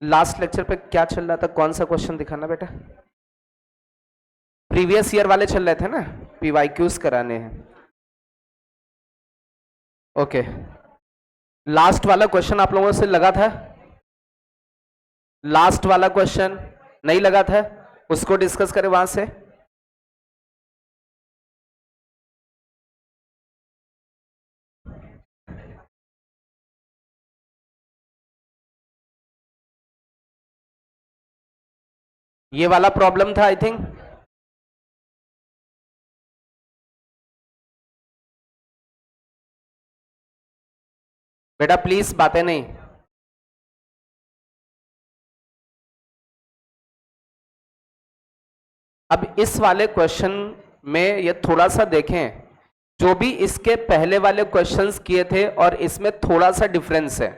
Last lecture पे क्या चल रहा था, कौन सा क्वेश्चन दिखाना बेटा? प्रीवियस ईयर वाले चल रहे थे ना, पीवाईक्यूज कराने हैं। ओके, लास्ट वाला क्वेश्चन आप लोगों से लगा था? लास्ट वाला क्वेश्चन नहीं लगा था, उसको डिस्कस करें वहां से। ये वाला प्रॉब्लम था आई थिंक। बेटा प्लीज बातें नहीं। अब इस वाले क्वेश्चन में ये थोड़ा सा देखें, जो भी इसके पहले वाले क्वेश्चंस किए थे और इसमें थोड़ा सा डिफरेंस है,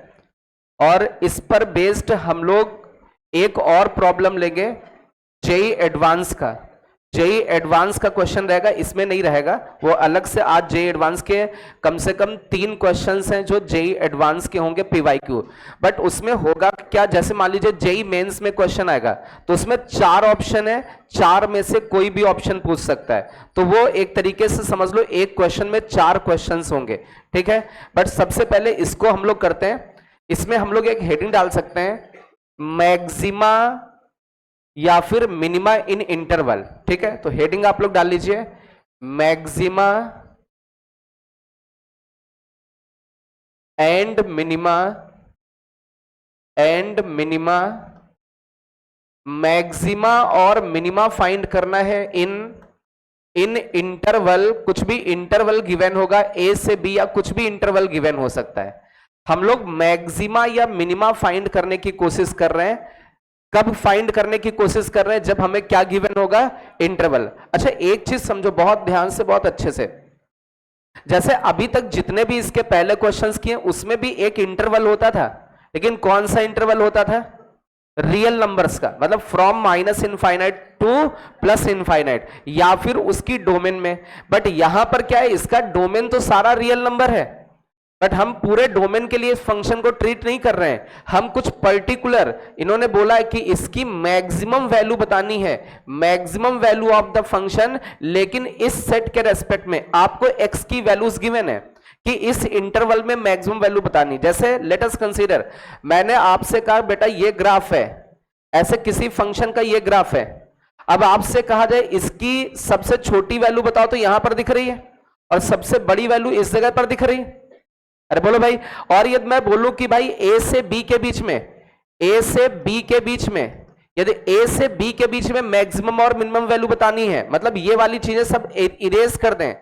और इस पर बेस्ड हम लोग एक और प्रॉब्लम लेंगे जेई एडवांस का। जेई एडवांस का क्वेश्चन रहेगा, इसमें नहीं रहेगा, वो अलग से। आज जेई एडवांस के कम से कम 3 क्वेश्चंस हैं जो जेई एडवांस के होंगे पीवाईक्यू। बट उसमें होगा क्या, जैसे मान लीजिए जेई मेंस में क्वेश्चन आएगा तो उसमें 4 ऑप्शन है, 4 में से कोई भी ऑप्शन पूछ सकता है, तो वो एक तरीके से समझ लो एक क्वेश्चन में 4 क्वेश्चंस होंगे, ठीक है। बट सबसे पहले इसको हम लोग करते हैं। इसमें हम लोग एक हेडिंग डाल सकते हैं, मैक्सिमा या फिर मिनिमा इन इंटरवल, ठीक है। तो हेडिंग आप लोग डाल लीजिए, मैक्सिमा एंड मिनिमा मैक्सिमा और मिनिमा फाइंड करना है इन इंटरवल। कुछ भी इंटरवल गिवन होगा, ए से बी या कुछ भी इंटरवल गिवन हो सकता है। हम लोग मैक्सिमा या मिनिमा फाइंड करने की कोशिश कर रहे हैं। कब फाइंड करने की कोशिश कर रहे हैं? जब हमें क्या गिवन होगा? इंटरवल। अच्छा एक चीज समझो बहुत ध्यान से, बहुत अच्छे से। जैसे अभी तक जितने भी इसके पहले क्वेश्चंस किए उसमें भी एक इंटरवल होता था, लेकिन कौन सा इंटरवल होता था? रियल नंबर्स का, मतलब from minus infinite two plus infinite, या फिर उसकी डोमेन में। बट यहां पर क्या है, इसका डोमेन तो सारा रियल नंबर है, बट हम पूरे डोमेन के लिए इस फंक्शन को ट्रीट नहीं कर रहे हैं। हम कुछ पर्टिकुलर, इन्होंने बोला है कि इसकी मैक्सिमम वैल्यू बतानी है, maximum value of the function, लेकिन इस सेट के रेस्पेक्ट में आपको एक्स की वैल्यूज गिवन है कि इस इंटरवल में मैक्सिमम वैल्यू बतानी। जैसे लेट अस कंसीडर, मैंने आपसे कहा बेटा ये ग्राफ है, ऐसे किसी फंक्शन का ये ग्राफ है। अब आपसे कहा जाए इसकी सबसे छोटी वैल्यू बताओ, तो यहां पर दिख रही है, और सबसे बड़ी वैल्यू इस जगह पर दिख रही है। अरे बोलो भाई। और यदि मैं बोलूं कि भाई ए से बी के बीच में, ए से बी के बीच में, यदि ए से बी के बीच में मैक्सिमम और मिनिमम वैल्यू बतानी है, मतलब ये वाली चीजें सब इरेज कर दें,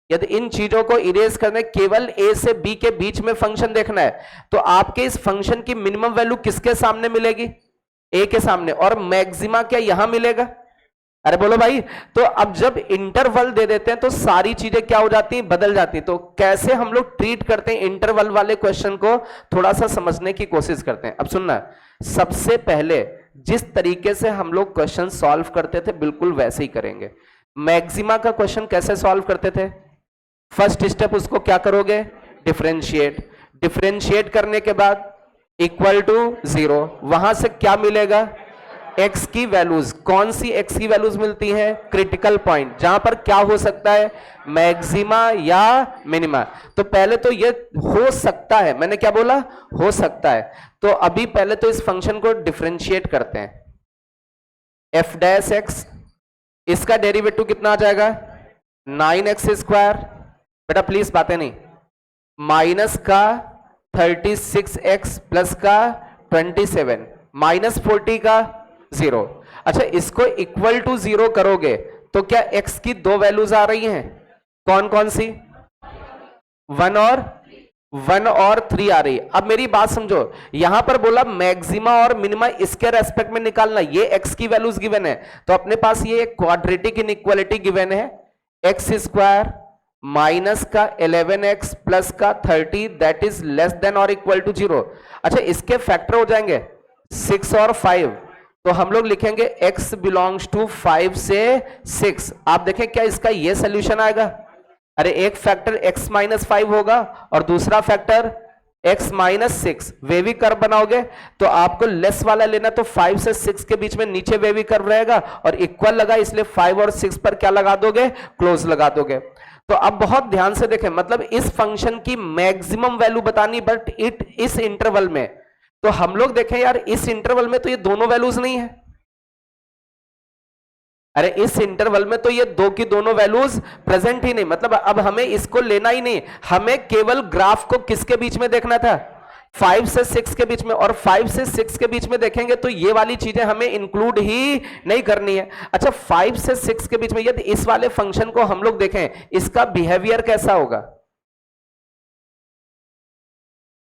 यदि इन चीजों को इरेज करने, केवल ए से बी के बीच में फंक्शन देखना है, तो आपके इस फंक्शन की मिनिमम वैल्यू किसके सामने मिलेगी? ए के सामने। और मैक्सिमा क्या यहां मिलेगा? अरे बोलो भाई। तो अब जब इंटरवल दे देते हैं तो सारी चीजें क्या हो जाती हैं? बदल जाती हैं। तो कैसे हम लोग ट्रीट करते हैं इंटरवल वाले क्वेश्चन को, थोड़ा सा समझने की कोशिश करते हैं। अब सुनना, सबसे पहले जिस तरीके से हम लोग क्वेश्चन सॉल्व करते थे बिल्कुल वैसे ही करेंगे। मैक्सिमा का क्वेश्चन कैसे सॉल्व करते थे? फर्स्ट स्टेप उसको क्या करोगे? डिफरेंशिएट। डिफरेंशिएट करने के बाद इक्वल टू 0, वहां से क्या मिलेगा? एक्स की वैल्यूज। कौन सी एक्स की वैल्यूज मिलती हैं? क्रिटिकल पॉइंट, जहां पर क्या हो सकता है? मैक्सिमा या मिनिमा। तो पहले तो ये हो सकता है, मैंने क्या बोला? हो सकता है। तो अभी पहले तो इस फंक्शन को डिफरेंशिएट करते हैं। एफ डैश एक्स, इसका डेरिवेटिव कितना आ जाएगा? 9x² बेटा प्लीज बातें नहीं। माइनस का 36x प्लस का 27, माइनस 40 का 0। अच्छा इसको इक्वल टू 0 करोगे तो क्या x की 2 वैल्यूज आ रही हैं? कौन कौन सी? 1 और 3 आ रही है। अब मेरी बात समझो, यहां पर बोला मैक्सिमा और मिनिमा इसके रेस्पेक्ट में निकालना, ये x की वैल्यूज गिवन है, तो अपने पास ये एक क्वाड्रेटिक इनइक्वालिटी गिवन है, x² माइनस का 11x प्लस का 30 दैट इज लेस देन और इक्वल टू 0। अच्छा इसके फैक्टर हो जाएंगे 6 और 5, तो हम लोग लिखेंगे x बिलोंग्स टू 5 से 6। आप देखें क्या इसका ये सोल्यूशन आएगा? अरे एक फैक्टर x-5 होगा और दूसरा factor x minus 6 wavy curve बनाओगे तो आपको लेस वाला लेना, तो 5 से 6 के बीच में नीचे वेवी कर्व रहेगा और इक्वल लगा, इसलिए 5 और 6 पर क्या लगा दोगे, क्लोज लगा दोगे। तो अब बहुत ध्यान से देखें, मतलब इस फंक्शन की मैक्सिमम वैल्यू बतानी, बट इस इंटरवल में, तो हम लोग देखें यार इस इंटरवल में तो ये दोनों वैल्यूज नहीं है, अरे इस इंटरवल में तो ये दो की दोनों वैल्यूज प्रेजेंट ही नहीं, मतलब अब हमें इसको लेना ही नहीं, हमें केवल ग्राफ को किसके बीच में देखना था, 5 से 6 के बीच में, और 5 से 6 के बीच में देखेंगे तो ये वाली चीजें हमें इंक्लूड ही नहीं करनी है। अच्छा 5 से 6 के बीच में यदि इस वाले फंक्शन को हम लोग देखें, इसका बिहेवियर कैसा होगा,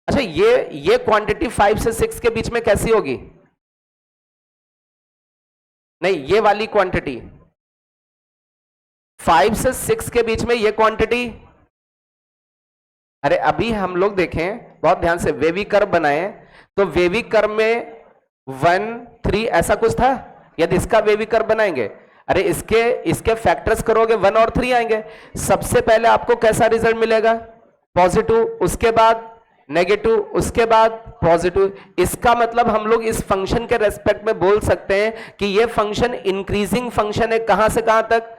अच्छा ये क्वांटिटी 5 से 6 के बीच में कैसी होगी, नहीं ये वाली क्वांटिटी 5 से 6 के बीच में ये क्वांटिटी, अरे अभी हम लोग देखें बहुत ध्यान से, वेवी कर्व बनाए तो वेवी कर्व में 1 3 ऐसा कुछ था, यदि इसका वेवी कर्व बनाएंगे, अरे इसके फैक्टर्स करोगे 1 और 3 आएंगे, सबसे पहले आपको कैसा रिजल्ट मिलेगा, पॉजिटिव, उसके बाद नेगेटिव, उसके बाद पॉजिटिव। इसका मतलब हम लोग इस फंक्शन के रेस्पेक्ट में बोल सकते हैं कि ये फंक्शन इंक्रीजिंग फंक्शन है, कहां से कहां तक,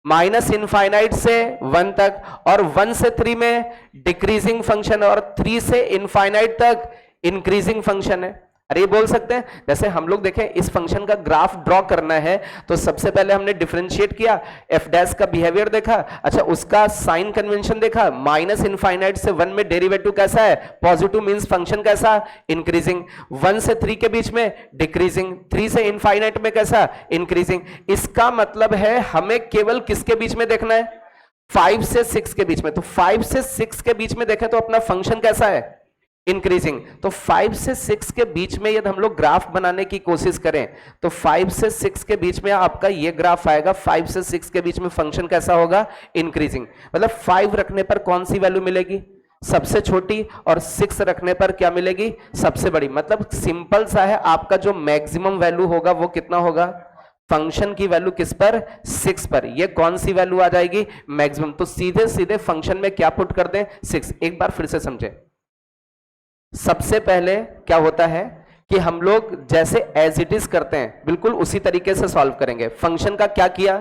माइनस इनफाइनाइट से 1 तक, और 1 से 3 में डिक्रीजिंग फंक्शन है, और 3 से इनफाइनाइट तक इंक्रीजिंग फंक्शन है। अरे ये बोल सकते हैं, जैसे हम लोग देखें इस फंक्शन का ग्राफ ड्रॉ करना है तो सबसे पहले हमने डिफरेंशिएट किया, एफ डैश का बिहेवियर देखा, अच्छा उसका साइन कन्वेंशन देखा, माइनस इनफाइनाइट से 1 में डेरिवेटिव कैसा है, पॉजिटिव, मींस फंक्शन कैसा, इंक्रीजिंग, 1 से 3 के बीच में डिक्रीजिंग, 3 से इनफाइनाइट में कैसा, इंक्रीजिंग। इसका मतलब है हमें केवल किसके बीच में देखना है, 5 से 6 के बीच में, तो 5 से 6 के बीच में देखें तो अपना फंक्शन कैसा है, इंक्रीजिंग। तो 5 से 6 के बीच में यदि हम लोग ग्राफ बनाने की कोशिश करें तो 5 से 6 के बीच में आपका ये ग्राफ आएगा, 5 से 6 के बीच में फंक्शन कैसा होगा, इंक्रीजिंग। मतलब 5 रखने पर कौन सी वैल्यू मिलेगी, सबसे छोटी, और 6 रखने पर क्या मिलेगी, सबसे बड़ी। मतलब सिंपल सा है, आपका जो मैक्सिमम वैल्यू होगा वो कितना होगा, फंक्शन की वैल्यू किस पर, 6 पर। ये कौन सी वैल्यू आ जाएगी, मैक्सिमम। तो सीधे सीधे फंक्शन में क्या पुट कर दें, 6। एक बार फिर से समझे, सबसे पहले क्या होता है कि हम लोग जैसे एज इट इज करते हैं बिल्कुल उसी तरीके से सॉल्व करेंगे। फंक्शन का क्या किया,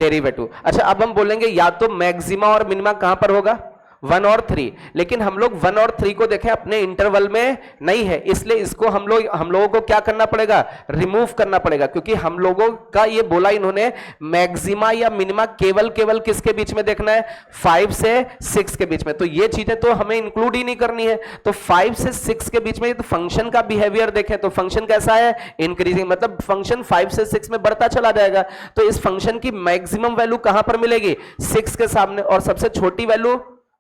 डेरिवेटिव। अच्छा अब हम बोलेंगे या तो मैक्सिमा और मिनिमा कहां पर होगा, 1 और 3, लेकिन हम लोग 1 और 3 को देखें अपने इंटरवल में नहीं है, इसलिए इसको हम लोगों को क्या करना पड़ेगा, रिमूव करना पड़ेगा, क्योंकि हम लोगों का ये बोला इन्होंने मैक्सिमा या मिनिमा केवल किसके बीच में देखना है, 5 से 6 के बीच में। तो ये चीजें तो हमें इंक्लूड ही नहीं करनी है। तो 5 से 6 के बीच में तो फंक्शन का बिहेवियर देखें तो फंक्शन कैसा है, इंक्रीजिंग, मतलब फंक्शन 5 से 6 में बढ़ता चला जाएगा। तो इस फंक्शन की मैक्सिमम वैल्यू कहां पर मिलेगी, 6 के सामने, और सबसे छोटी वैल्यू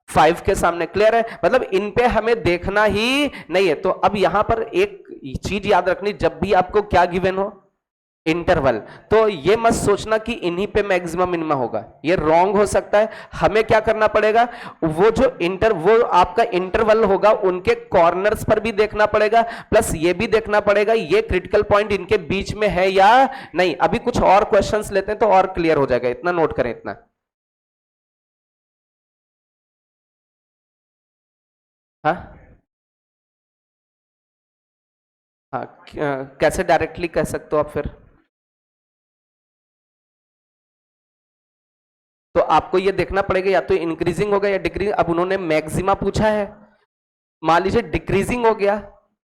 5 के सामने। क्लियर है, मतलब इन पे हमें देखना ही नहीं है। तो अब यहां पर एक चीज याद रखनी, जब भी आपको क्या गिवन हो, इंटरवल, तो ये मत सोचना कि इन्हीं पे मैक्सिमम मिनिमम होगा, ये रॉन्ग हो सकता है। हमें क्या करना पड़ेगा, वो आपका इंटरवल होगा उनके कॉर्नर्स पर भी देखना पड़ेगा, प्लस ये भी देखना पड़ेगा ये क्रिटिकल पॉइंट इनके बीच में है या नहीं। अभी कुछ और क्वेश्चंस लेते हैं तो और क्लियर हो जाएगा, इतना नोट करें, इतना। हाँ हाँ, कैसे डायरेक्टली कह सकते हो आप फिर, तो आपको ये देखना पड़ेगा या तो इंक्रीजिंग होगा या डिक्रीजिंग। अब उन्होंने मैक्सिमा पूछा है, मान लीजिए डिक्रीजिंग हो गया,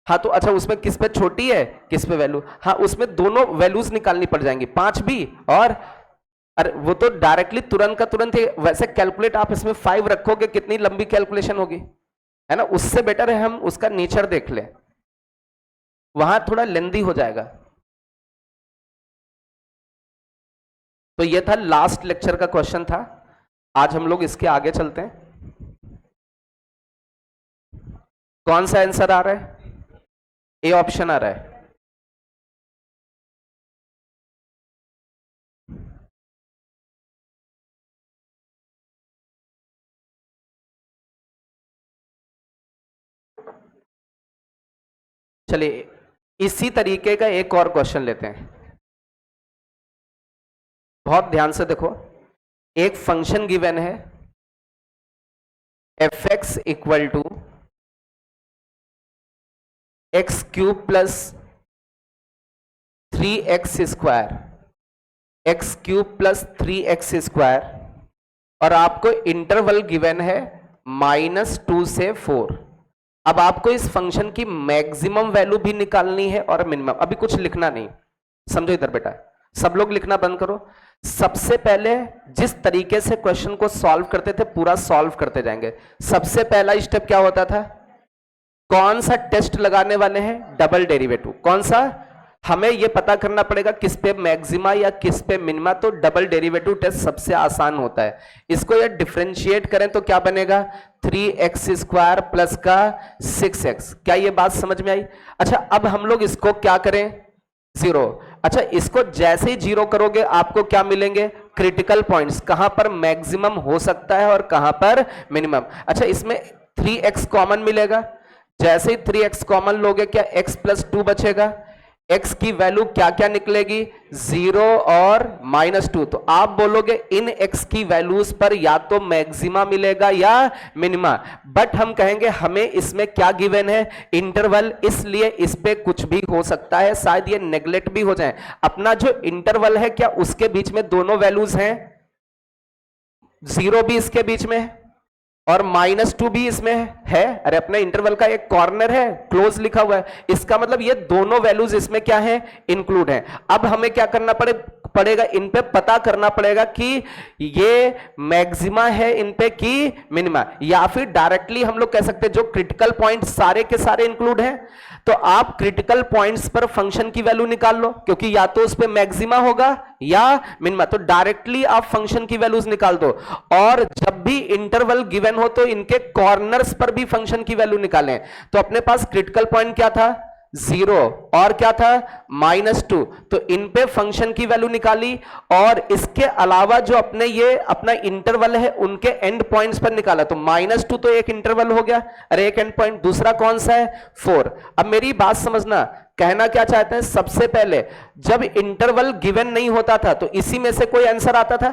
हाँ तो अच्छा उसमें किस पे छोटी है, किस पे वैल्यू, हाँ उसमें दोनों वैल्यूज निकालनी पड़ जाएंगी, 5 भी और, अरे वो तो डायरेक्टली तुरंत का तुरंत ही, वैसे कैलकुलेट आप इसमें 5 रखोगे कितनी लंबी कैलकुलेशन होगी, है ना। उससे बेटर है हम उसका नेचर देख लें, वहां थोड़ा लेंदी हो जाएगा। तो ये था लास्ट लेक्चर का क्वेश्चन था, आज हम लोग इसके आगे चलते हैं। कौन सा आंसर आ रहा है, ए ऑप्शन आ रहा है। चलिए इसी तरीके का एक और क्वेश्चन लेते हैं, बहुत ध्यान से देखो। एक फंक्शन गिवन है, f x equal to x cube plus 3x square, x cube plus 3x square, और आपको इंटरवल गिवन है -2 से 4। अब आपको इस फंक्शन की मैक्सिमम वैल्यू भी निकालनी है और मिनिमम। अभी कुछ लिखना नहीं, समझो इधर बेटा, सब लोग लिखना बंद करो। सबसे पहले जिस तरीके से क्वेश्चन को सॉल्व करते थे पूरा सॉल्व करते जाएंगे। सबसे पहला स्टेप क्या होता था? कौन सा टेस्ट लगाने वाले हैं? Double derivative. कौन सा? हमें यह पता करना पड़ेगा किस पे मैक्सिमा या किस पे मिनिमा, तो डबल डेरिवेटिव टेस्ट सबसे आसान होता है। इसको ये डिफरेंशिएट करें तो क्या बनेगा? 3x स्क्वायर प्लस का 6x। क्या ये बात समझ में आई? अच्छा, अब हम लोग इसको क्या करें? 0। अच्छा, इसको जैसे ही 0 करोगे आपको क्या मिलेंगे? क्रिटिकल पॉइंट्स, कहां पर मैक्सिमम हो सकता है और कहां पर मिनिमम। अच्छा, इसमें 3x कॉमन मिलेगा। जैसे ही 3x कॉमन लोगे क्या x प्लस 2 बचेगा? x की वैल्यू क्या क्या निकलेगी? 0 और -2। तो आप बोलोगे इन x की वैल्यूज पर या तो मैक्सिमा मिलेगा या मिनिमा, बट हम कहेंगे हमें इसमें क्या गिवन है? इंटरवल, इसलिए इस पे कुछ भी हो सकता है, शायद ये नेग्लेक्ट भी हो जाए। अपना जो इंटरवल है क्या उसके बीच में दोनों वैल्यूज हैं? 0 भी इसके बीच में है और -2 भी इसमें है। अरे अपने इंटरवल का एक कॉर्नर है, क्लोज लिखा हुआ है, इसका मतलब ये दोनों वैल्यूज इसमें क्या है? इंक्लूड है। अब हमें क्या करना पड़ेगा? इन पे पता करना पड़ेगा कि ये मैक्सिमा है इन पे कि मिनिमा, या फिर डायरेक्टली हम लोग कह सकते हैं जो क्रिटिकल पॉइंट सारे के सारे इंक्लूड हैं। तो आप क्रिटिकल पॉइंट्स पर फंक्शन की वैल्यू निकाल लो, क्योंकि या तो उस पे मैक्सिमा होगा या मिनिमा, तो डायरेक्टली आप फंक्शन की वैल्यूज निकाल दो। और जब भी इंटरवल गिवन हो तो इनके कॉर्नर्स पर भी फंक्शन की वैल्यू निकालें। तो अपने पास क्रिटिकल पॉइंट क्या था? 0 और क्या था? -2। तो इन पे फंक्शन की वैल्यू निकाली और इसके अलावा जो अपने ये अपना इंटरवल है उनके एंड पॉइंट्स पर निकाला। तो -2 तो एक इंटरवल हो गया, अरे एक एंड पॉइंट। दूसरा कौन सा है? 4। अब मेरी बात समझना, कहना क्या चाहते हैं? सबसे पहले जब इंटरवल गिवन नहीं होता था तो इसी में से कोई आंसर आता था?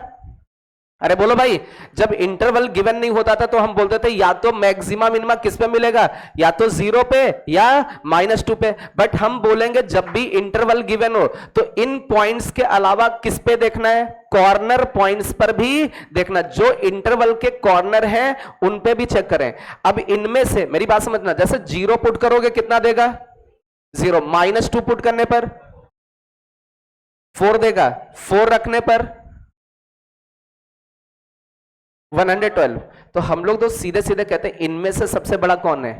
अरे बोलो भाई, जब इंटरवल गिवन नहीं होता था तो हम बोलते थे या तो मैक्सिमा मिनिमा किस पे मिलेगा? या तो 0 पे या -2 पे। बट हम बोलेंगे जब भी इंटरवल गिवन हो तो इन पॉइंट्स के अलावा किस पे देखना है? कॉर्नर पॉइंट्स पर भी देखना। जो इंटरवल के कॉर्नर हैं उन पे भी चेक करें। अब इनमें से मेरी बात समझना, जैसे 0 पुट करोगे कितना देगा? 0। -2 पुट करने पर 4 देगा, 4 रखने पर 112। तो हम लोग तो सीधे सीधे कहते हैं इनमें से सबसे बड़ा कौन है?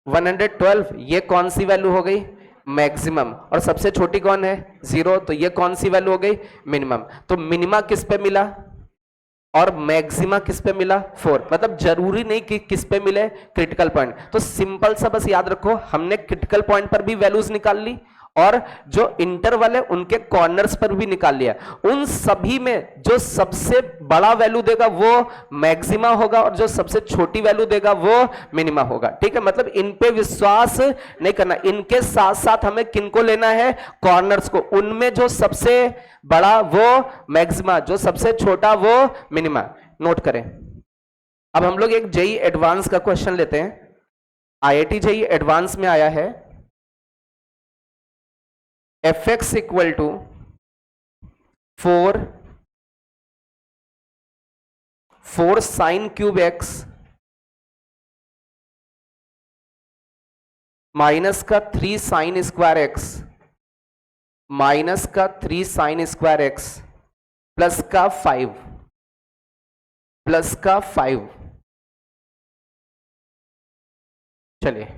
112। ये कौन सी वैल्यू हो गई? मैक्सिमम। और सबसे छोटी कौन है? 0। तो ये कौन सी वैल्यू हो गई? मिनिमम। तो मिनिमा किस पे मिला और मैक्सिमा किस पे मिला? 4। मतलब जरूरी नहीं कि किस पे मिले? Critical point. तो सिंपल सा बस याद रखो, हमने क्रिटिकल पॉइंट पर भी वैल्यूज निकाल ली और जो इंटरवल है उनके कॉर्नर्स पर भी निकाल लिया। उन सभी में जो सबसे बड़ा वैल्यू देगा वो मैक्सिमा होगा और जो सबसे छोटी वैल्यू देगा वो मिनिमा होगा। ठीक है, मतलब इन पे विश्वास नहीं करना। इनके साथ साथ हमें किनको लेना है? कॉर्नर्स को। उनमें जो सबसे बड़ा वो मैक्सिमा, जो सबसे छोटा वो मिनिमा। नोट करें। अब हम लोग एक जेईई एडवांस का क्वेश्चन लेते हैं। आईआईटी जेईई एडवांस में आया है fx equal to 4 sine cube x minus का 3 साइन स्क्वायर x माइनस का 3 साइन स्क्वायर x प्लस का 5 चलिए,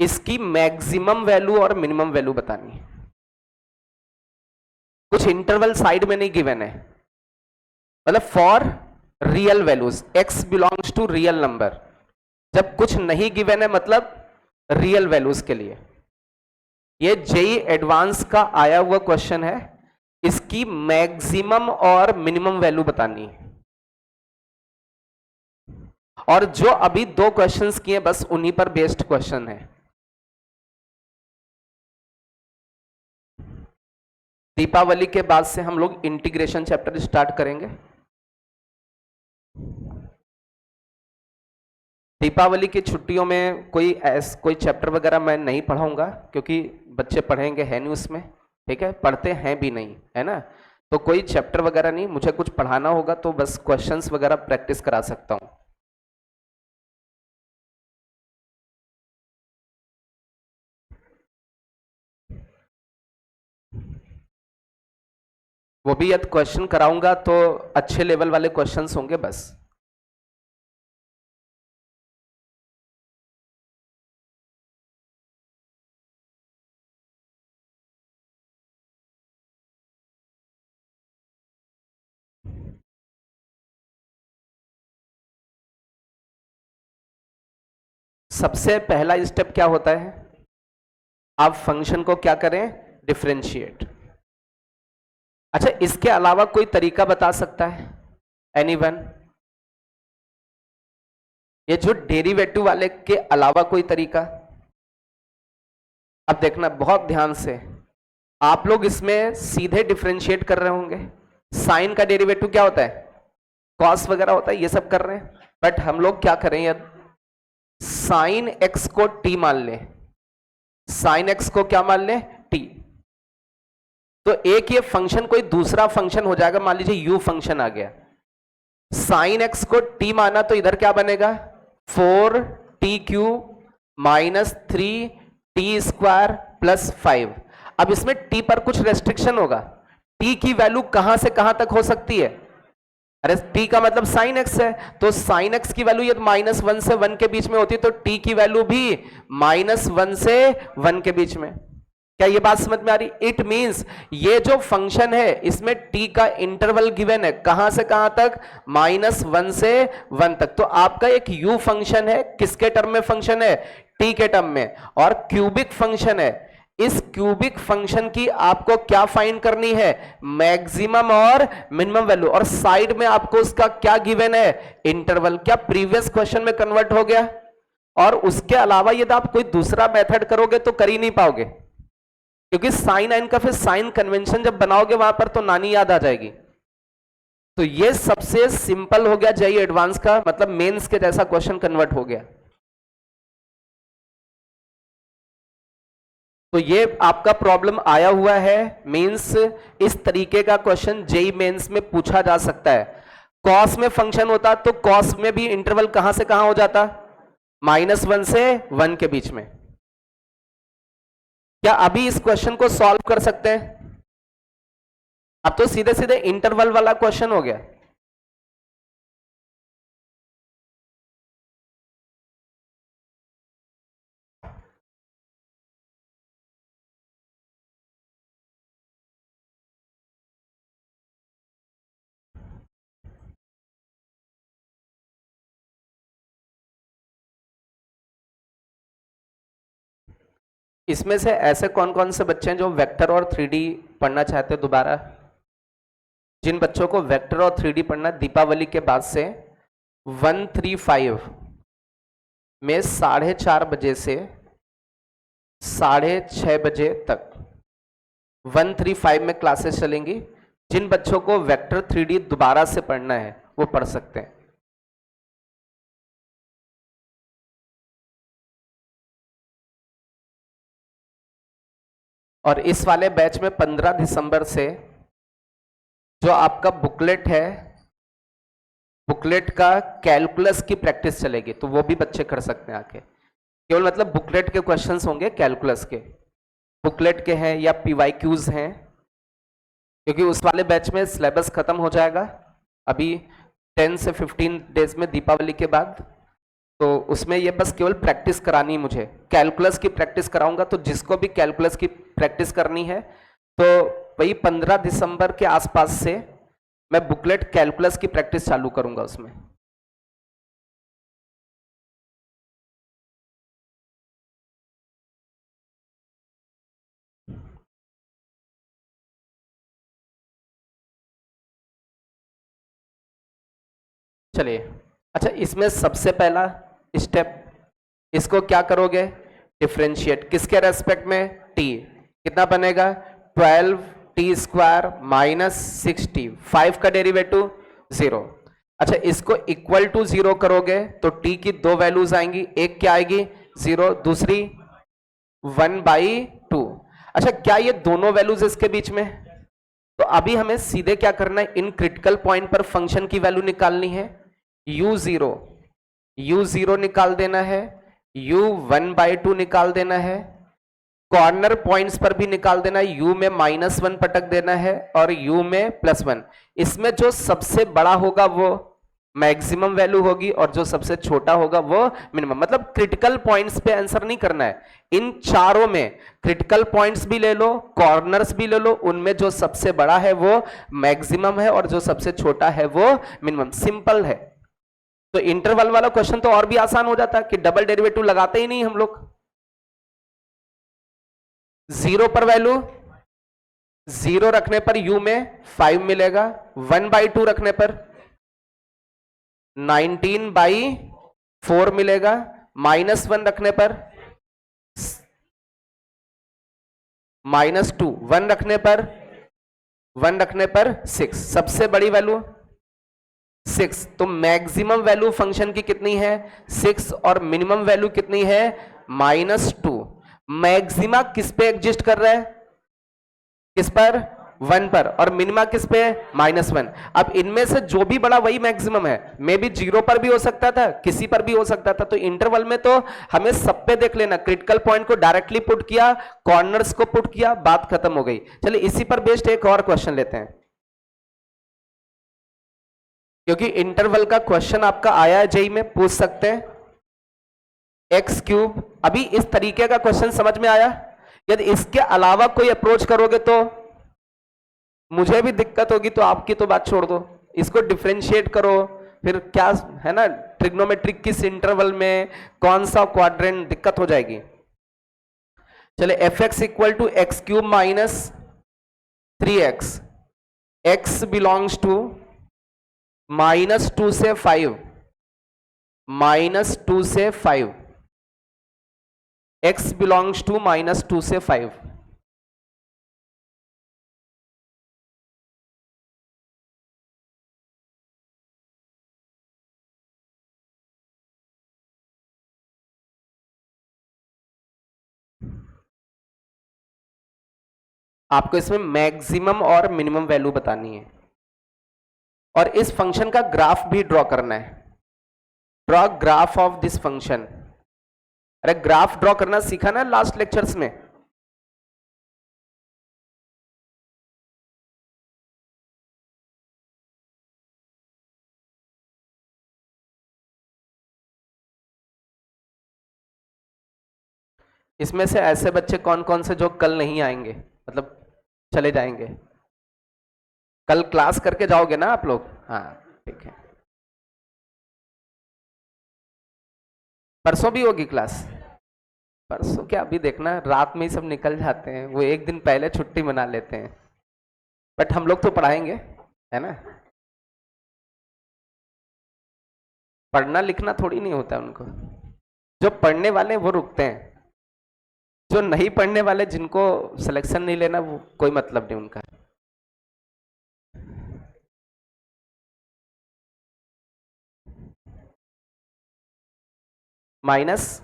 इसकी मैक्सिमम वैल्यू और मिनिमम वैल्यू बतानी है। कुछ इंटरवल साइड में नहीं गिवन है, मतलब for real values, x belongs to real number. जब कुछ नहीं गिवन है मतलब रियल वैल्यूज के लिए। ये जेईई एडवांस का आया हुआ क्वेश्चन है, इसकी मैक्सिमम और मिनिमम वैल्यू बतानी है। और जो अभी 2 क्वेश्चंस किए बस उन्हीं पर बेस्ड क्वेश्चन है। दीपावली के बाद से हम लोग इंटीग्रेशन चैप्टर स्टार्ट करेंगे। दीपावली की छुट्टियों में कोई चैप्टर वगैरह मैं नहीं पढ़ाऊंगा, क्योंकि बच्चे पढ़ेंगे है नहीं उसमें, ठीक है, पढ़ते हैं भी नहीं, है ना। तो कोई चैप्टर वगैरह नहीं, मुझे कुछ पढ़ाना होगा तो बस क्वेश्चंस वगैरह प्रैक्टिस करा सकता हूं। वो भी यदि क्वेश्चन कराऊंगा तो अच्छे लेवल वाले क्वेश्चंस होंगे बस। सबसे पहला स्टेप क्या होता है, आप फंक्शन को क्या करें, डिफरेंशिएट। अच्छा, इसके अलावा कोई तरीका बता सकता है एनीवन? ये जो डेरिवेटिव वाले के अलावा कोई तरीका? अब देखना बहुत ध्यान से, आप लोग इसमें सीधे डिफरेंशिएट कर रहे होंगे। साइन का डेरिवेटिव क्या होता है, कॉस वगैरह होता है, ये सब कर रहे हैं। बट हम लोग क्या करें, यदि साइन एक्स को टी मान ले, साइन एक्स को क्या मान ले, टी, तो एक ये फंक्शन कोई दूसरा फंक्शन हो जाएगा। मान लीजिए यू फंक्शन आ गया, साइन एक्स को टी माना तो इधर क्या बनेगा, 4t³ माइनस 3t² प्लस 5। अब इसमें t पर कुछ रेस्ट्रिक्शन होगा, t की वैल्यू कहां से कहां तक हो सकती है, अरे t का मतलब साइन एक्स है, तो साइन एक्स की वैल्यू यदि -1 से 1 के बीच में होती तो t की वैल्यू भी -1 से 1 के बीच में। क्या ये बात समझ में आ रही? इट मींस ये जो फंक्शन है इसमें t का इंटरवल गिवन है, कहां से कहां तक, -1 से 1 तक। तो आपका एक u फंक्शन है, किसके टर्म में फंक्शन है, t के टर्म में, और क्यूबिक फंक्शन है। इस क्यूबिक फंक्शन की आपको क्या फाइंड करनी है, मैक्सिमम और मिनिमम वैल्यू, और साइड में आपको उसका क्या गिवन है, इंटरवल। क्या प्रीवियस क्वेश्चन में कन्वर्ट हो गया? और उसके अलावा यदि आप कोई दूसरा मेथड करोगे तो कर ही नहीं पाओगे, क्योंकि साइन आइन का फिर साइन कन्वेंशन जब बनाओगे वहां पर तो नानी याद आ जाएगी। तो ये सबसे सिंपल हो गया जेईई एडवांस का, मतलब मेंस के जैसा क्वेश्चन कन्वर्ट हो गया। तो ये आपका प्रॉब्लम आया हुआ है, मींस इस तरीके का क्वेश्चन जेईई मेंस में पूछा जा सकता है। कॉस में फंक्शन होता तो कॉस में भी इंटरवल कहां से कहां हो जाता, -1 से 1 के बीच में। क्या अभी इस क्वेश्चन को सॉल्व कर सकते हैं? अब तो सीधे सीधे इंटरवल वाला क्वेश्चन हो गया। इसमें से ऐसे कौन कौन से बच्चे हैं जो वेक्टर और 3D पढ़ना चाहते हैं दोबारा? जिन बच्चों को वेक्टर और 3D पढ़ना, दीपावली के बाद से 135 में 4:30 बजे से 6:30 बजे तक 135 में क्लासेस चलेंगी। जिन बच्चों को वेक्टर 3D दोबारा से पढ़ना है वो पढ़ सकते हैं। और इस वाले बैच में 15 दिसंबर से जो आपका बुकलेट है, बुकलेट का कैलकुलस की प्रैक्टिस चलेगी, तो वो भी बच्चे कर सकते हैं आके। केवल मतलब बुकलेट के क्वेश्चंस होंगे, कैलकुलस के बुकलेट के हैं या PYQs हैं, क्योंकि उस वाले बैच में सिलेबस खत्म हो जाएगा अभी 10 से 15 डेज में, दीपावली के बाद। तो उसमें ये बस केवल प्रैक्टिस करानी, मुझे कैलकुलस की प्रैक्टिस कराऊंगा। तो जिसको भी कैलकुलस की प्रैक्टिस करनी है तो वही 15 दिसंबर के आसपास से मैं बुकलेट कैलकुलस की प्रैक्टिस चालू करूंगा उसमें। चलिए, अच्छा, इसमें सबसे पहला स्टेप, इसको क्या करोगे, डिफरेंशिएट। किसके रेस्पेक्ट में, t। कितना बनेगा, 12t² - 60। 5 का डेरिवेटिव 0। अच्छा, इसको इक्वल टू 0 करोगे तो t की दो वैल्यूज आएंगी, एक क्या आएगी 0, दूसरी 1/2। अच्छा, क्या ये दोनों वैल्यूज इसके बीच में? तो अभी हमें सीधे क्या करना है, इन क्रिटिकल पॉइंट पर फंक्शन की वैल्यू निकालनी है। u0 निकाल देना है, u1/2 निकाल देना है, कॉर्नर पॉइंट्स पर भी निकाल देना है, u में -1 पटक देना है और u में +1। इसमें जो सबसे बड़ा होगा वो मैक्सिमम वैल्यू होगी और जो सबसे छोटा होगा वो मिनिमम। मतलब क्रिटिकल पॉइंट्स पे आंसर नहीं करना है, इन चारों में क्रिटिकल पॉइंट्स भी ले लो, कॉर्नर्स भी ले लो, उनमें जो सबसे बड़ा है वो मैक्सिमम है और जो सबसे छोटा है वो मिनिमम। सिंपल है। तो इंटरवल वाला क्वेश्चन तो और भी आसान हो जाता है कि डबल डेरिवेटिव लगाते ही नहीं हम लोग। 0 पर वैल्यू 0 रखने पर u में 5 मिलेगा, 1/2 रखने पर 19/4 मिलेगा, -1 रखने पर -2, 1 रखने पर 6, सबसे बड़ी वैल्यू 6। तो मैक्सिमम वैल्यू फंक्शन की कितनी है 6 और मिनिमम वैल्यू कितनी है -2। मैक्सिमा किस पे एग्जिस्ट कर रहा है, किस पर 1 पर, और मिनिमा किस पे -1। अब इनमें से जो भी बड़ा वही मैक्सिमम है, मे बी 0 पर भी हो सकता था, किसी पर भी हो सकता था। तो इंटरवल में तो हमें सब पे देख लेना, क्रिटिकल पॉइंट को डायरेक्टली पुट किया, कॉर्नर्स को पुट किया, बात खत्म हो गई। चलिए इसी पर बेस्ड एक और क्वेश्चन लेते हैं, क्योंकि इंटरवल का क्वेश्चन आपका आया है जेई में, पूछ सकते हैं। x3, अभी इस तरीके का क्वेश्चन समझ में आया? यदि इसके अलावा कोई अप्रोच करोगे तो मुझे भी दिक्कत होगी, तो आपकी तो बात छोड़ दो, इसको डिफरेंशिएट करो, फिर क्या है ना, ट्रिग्नोमेट्रिक किस इंटरवल में कौन सा क्वाड्रेंट, दिक्कत हो जाएगी। चले fx equal to x³ minus 3x, x belongs to -2 से 5, -2 से 5, x बिलोंग्स टू -2 से 5। आपको इसमें मैक्सिमम और मिनिमम वैल्यू बतानी है और इस फंक्शन का ग्राफ भी ड्रॉ करना है। Draw graph of this function. अरे ग्राफ ड्रॉ करना सीखा ना लास्ट लेक्चर्स में। इसमें से ऐसे बच्चे कौन कौन से जो कल नहीं आएंगे, मतलब चले जाएंगे? कल क्लास करके जाओगे ना आप लोग? हाँ ठीक है। परसों भी होगी क्लास? परसों क्या, अभी देखना रात में ही सब निकल जाते हैं, वो एक दिन पहले छुट्टी मना लेते हैं, बट हम लोग तो पढ़ाएंगे, है ना। पढ़ना लिखना थोड़ी नहीं होता उनको, जो पढ़ने वाले वो रुकते हैं, जो नहीं पढ़ने वाले जिनको सिलेक्शन नहीं लेना वो कोई मतलब नहीं उनका। माइनस,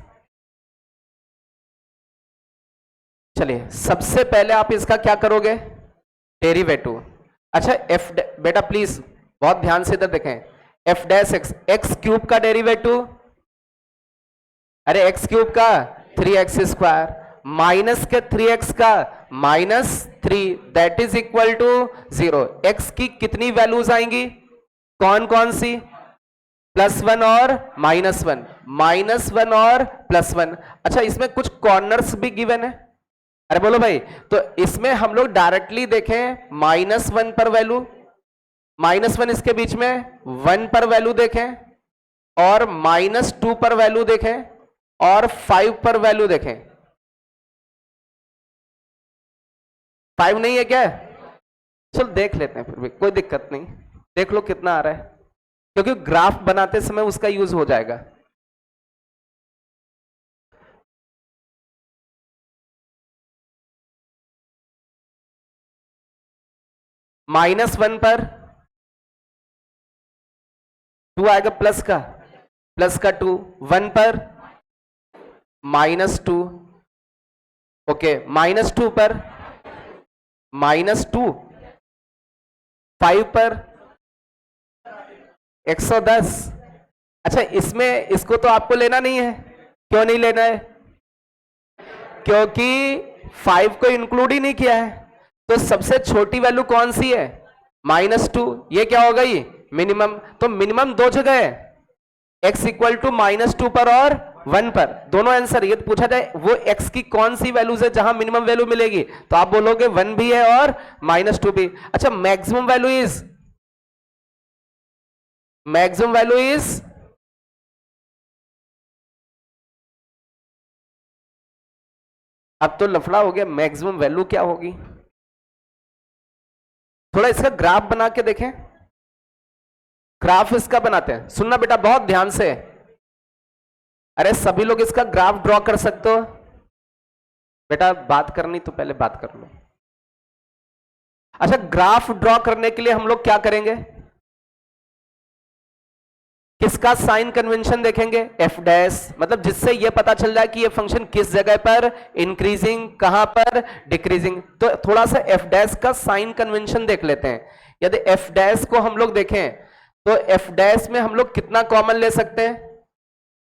चलिए सबसे पहले आप इसका क्या करोगे, डेरिवेटिव। अच्छा एफ, बेटा प्लीज बहुत ध्यान से इधर देखें, एफ डैश एक्स, x³ का डेरिवेटिव, अरे x³ का 3x² माइनस के 3x का -3, that is equal to 0। x की कितनी वैल्यूज आएंगी, कौन कौन सी, +1 और -1, -1 और +1। अच्छा इसमें कुछ कॉर्नर्स भी गिवन है, अरे बोलो भाई। तो इसमें हम लोग डायरेक्टली देखें -1 पर वैल्यू, -1 इसके बीच में 1 पर वैल्यू देखें, और -2 पर वैल्यू देखें, और 5 पर वैल्यू देखें। 5 नहीं है क्या? चलो देख लेते हैं, फिर भी कोई दिक्कत नहीं, देख लो कितना आ रहा है, क्योंकि ग्राफ बनाते समय उसका यूज हो जाएगा। -1 पर 2 आएगा प्लस का 2, 1 पर -2, ओके, -2 पर -2, 5 पर 110। अच्छा, इसमें इसको तो आपको लेना नहीं है, क्यों नहीं लेना है? क्योंकि 5 को इंक्लूड ही नहीं किया है। तो सबसे छोटी वैल्यू कौन सी है? -2। ये क्या होगा? ये मिनिमम। तो मिनिमम दो जगह है, x इक्वल टू -2 पर और 1 पर, दोनों आंसर। ये पूछा जाए वो x की कौन सी वैल्यूज है जहां मिनिमम वैल्यू मिलेगी, तो आप बोलोगे 1 भी है और -2 भी। अच्छा, मैक्सिमम वैल्यू इज अब तो लफड़ा हो गया, मैक्सिमम वैल्यू क्या होगी? थोड़ा इसका ग्राफ बना के देखें। ग्राफ इसका बनाते हैं, सुनना बेटा बहुत ध्यान से। अरे सभी लोग इसका ग्राफ ड्रॉ कर सकते हो बेटा, बात करनी तो पहले बात कर लो। अच्छा, ग्राफ ड्रॉ करने के लिए हम लोग क्या करेंगे? किसका साइन कन्वेंशन देखेंगे? एफ डैश, मतलब जिससे यह पता चल जाए कि ये फंक्शन किस जगह पर इंक्रीजिंग, कहां पर डिक्रीजिंग। तो थोड़ा सा एफ डैश का साइन कन्वेंशन देख लेते हैं। यदि एफ डैश को हम लोग देखें तो एफ डैश में हम लोग कितना कॉमन ले सकते हैं?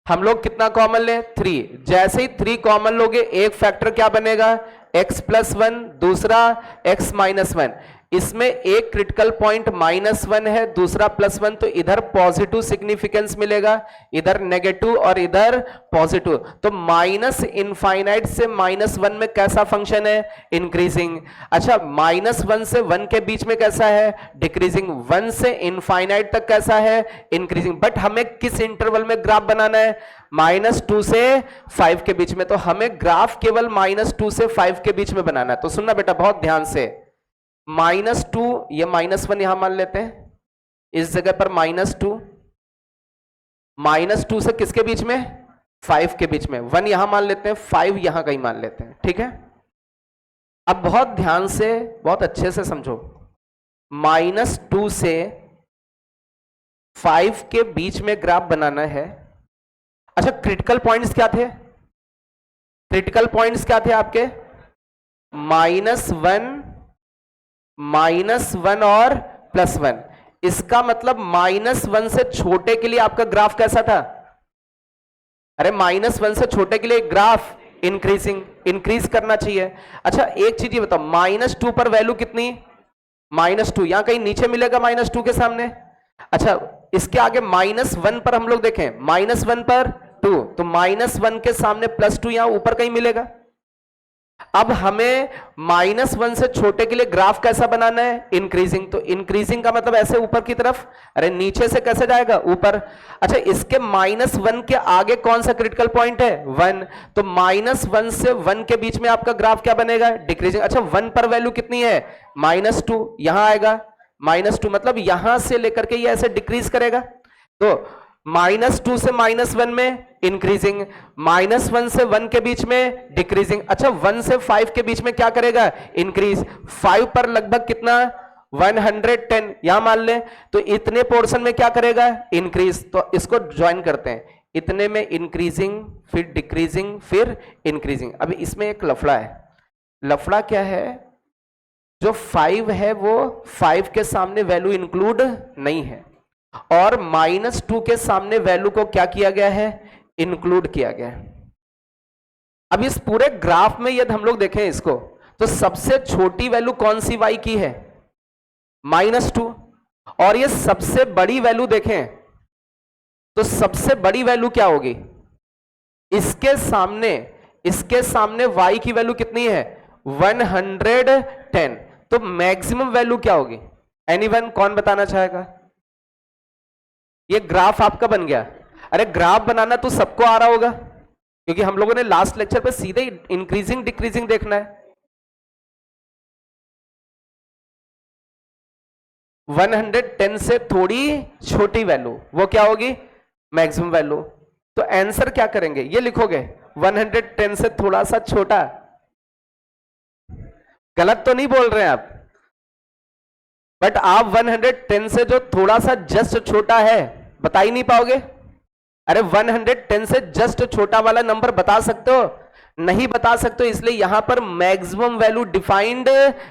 हम लोग कितना कॉमन ले? 3। जैसे ही 3 कॉमन लोगे, एक फैक्टर क्या बनेगा? x+1, दूसरा x-1। इसमें एक क्रिटिकल पॉइंट -1 है, दूसरा +1, तो इधर पॉजिटिव सिग्निफिकेंस मिलेगा, इधर नेगेटिव और इधर पॉजिटिव। तो -इनफाइनाइट से -1 में कैसा फंक्शन है? इंक्रीजिंग। अच्छा, -1 से 1 के बीच में कैसा है? डिक्रीजिंग। 1 से इनफाइनाइट तक कैसा है? इंक्रीजिंग। बट हमें किस इंटरवल में ग्राफ बनाना है? -2 से 5 के बीच में। तो हमें ग्राफ केवल -2 से 5 के बीच में बनाना है। तो सुनना बेटा बहुत ध्यान से, -2, ये -1 यहां मान लेते हैं, इस जगह पर -2, -2 से किसके बीच में? 5 के बीच में। 1 यहां मान लेते हैं, 5 यहां कहीं मान लेते हैं, ठीक है? अब बहुत ध्यान से, बहुत अच्छे से समझो। -2 से 5 के बीच में ग्राफ बनाना है। अच्छा, क्रिटिकल पॉइंट्स क्या थे? क्रिटिकल पॉइंट्स क्या थे आपके? -1 और +1। इसका मतलब -1 से छोटे के लिए आपका ग्राफ कैसा था? अरे -1 से छोटे के लिए ग्राफ इंक्रीजिंग, इंक्रीज करना चाहिए। अच्छा, एक चीज ये बताओ, -2 पर वैल्यू कितनी? -2, यहां कहीं नीचे मिलेगा -2 के सामने। अच्छा, इसके आगे -1 पर हम लोग देखें, -1 पर 2, तो -1 के सामने +2 यहां ऊपर कहीं मिलेगा। अब हमें -1 से छोटे के लिए ग्राफ कैसा बनाना है? इंक्रीजिंग। तो इंक्रीजिंग का मतलब ऐसे ऊपर की तरफ, अरे नीचे से कैसे जाएगा? ऊपर। अच्छा, इसके -1 के आगे कौन सा क्रिटिकल पॉइंट है? 1। तो -1 से 1 के बीच में आपका ग्राफ क्या बनेगा? डिक्रीजिंग। अच्छा, 1 पर वैल्यू कितनी है? -2, यहां आएगा -2, मतलब यहां से लेकर के ये ऐसे डिक्रीज करेगा। तो -2 से -1 में इंक्रीजिंग, -1 से 1 के बीच में डिक्रीजिंग। अच्छा, 1 से 5 के बीच में क्या करेगा? इंक्रीज। 5 पर लगभग कितना? 110 यहां मान ले, तो इतने पोर्शन में क्या करेगा? इंक्रीज। तो इसको ज्वाइन करते हैं, इतने में इंक्रीजिंग, फिर डिक्रीजिंग, फिर इंक्रीजिंग। अभी इसमें एक लफड़ा है। लफड़ा क्या है? जो 5 है वो 5 के सामने वैल्यू इंक्लूड नहीं है, और -2 के सामने वैल्यू को क्या किया गया है? इंक्लूड किया गया है। अब इस पूरे ग्राफ में यदि हम लोग देखें इसको, तो सबसे छोटी वैल्यू कौन सी y की है? -2। और ये सबसे बड़ी वैल्यू देखें तो सबसे बड़ी वैल्यू क्या होगी? इसके सामने y की वैल्यू कितनी है? 110। तो मैक्सिमम वैल्यू क्या होगी? एनीवन, कौन बताना चाहेगा? ये ग्राफ आपका बन गया। अरे ग्राफ बनाना तो सबको आ रहा होगा, क्योंकि हम लोगों ने लास्ट लेक्चर पे सीधे इंक्रीजिंग डिक्रीजिंग देखना है। 110 से थोड़ी छोटी वैल्यू वो क्या होगी? Maximum value. तो आंसर क्या करेंगे? ये लिखोगे 110 से थोड़ा सा छोटा। गलत तो नहीं बोल रहे हैं आप, बट आप 110 से जो थोड़ा सा जस्ट छोटा है बता ही नहीं पाओगे? अरे 110 से जस्ट छोटा वाला नंबर बता सकते हो? नहीं बता सकते हो, इसलिए यहां पर मैक्सिमम वैल्यू डिफाइंड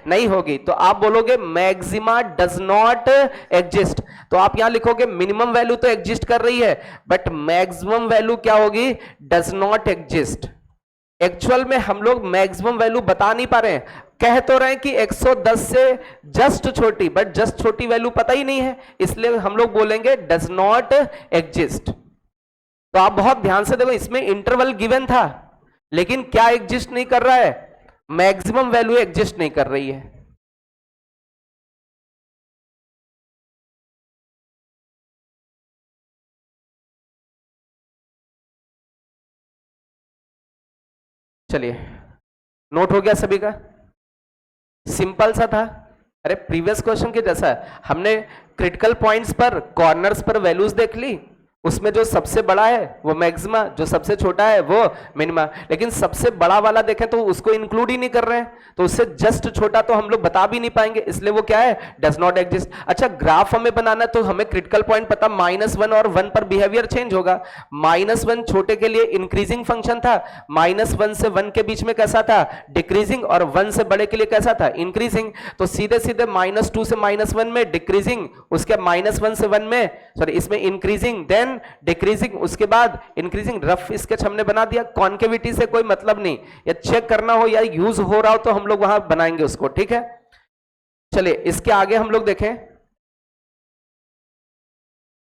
नहीं होगी, तो आप बोलोगे मैक्सिमा डज नॉट एग्जिस्ट। तो आप यहां लिखोगे मिनिमम वैल्यू तो एग्जिस्ट कर रही है, बट मैक्सिमम वैल्यू क्या होगी? Does not exist. एक्चुअल में हम लोग मैक्सिमम वैल्यू बता नहीं पा रहे हैं, कह तो रहे हैं कि 110 से जस्ट छोटी, बट जस्ट छोटी वैल्यू पता ही नहीं है, इसलिए हम लोग बोलेंगे डज नॉट एग्जिस्ट। तो आप बहुत ध्यान से देखो, इसमें इंटरवल गिवन था, लेकिन क्या एग्जिस्ट नहीं कर रहा है? मैक्सिमम वैल्यू एग्जिस्ट नहीं कर रही है। चलिए, नोट हो गया सभी का? सिंपल सा था। अरे प्रीवियस क्वेश्चन के जैसा हमने क्रिटिकल पॉइंट्स पर, कॉर्नर्स पर वैल्यूज देख ली, उसमें जो सबसे बड़ा है वो मैक्सिमा, जो सबसे छोटा है वो मिनिमा, लेकिन सबसे बड़ा वाला देखें तो उसको इंक्लूड ही नहीं कर रहे हैं, तो उससे जस्ट छोटा तो हम लोग बता भी नहीं पाएंगे, इसलिए वो क्या है? Does not exist. अच्छा, ग्राफ हमें बनाना तो हमें क्रिटिकल पॉइंट पता, -1 और 1 पर बिहेवियर चेंज होगा। -1 छोटे के लिए इंक्रीजिंग फंक्शन था, -1 से 1 के बीच में कैसा था? डिक्रीजिंग, और 1 से बड़े के लिए कैसा था? इंक्रीजिंग। तो सीधे सीधे -2 से -1 में डिक्रीजिंग, उसके -1 से 1 में, सॉरी इसमें इंक्रीजिंग, देन डिक्रीजिंग, उसके बाद इंक्रीजिंग। रफ स्केच हमने बना दिया, कॉन्केविटी से कोई मतलब नहीं, या चेक करना हो या यूज हो रहा हो तो हम लोग वहां बनाएंगे उसको, ठीक है? चलिए इसके आगे हम लोग देखें,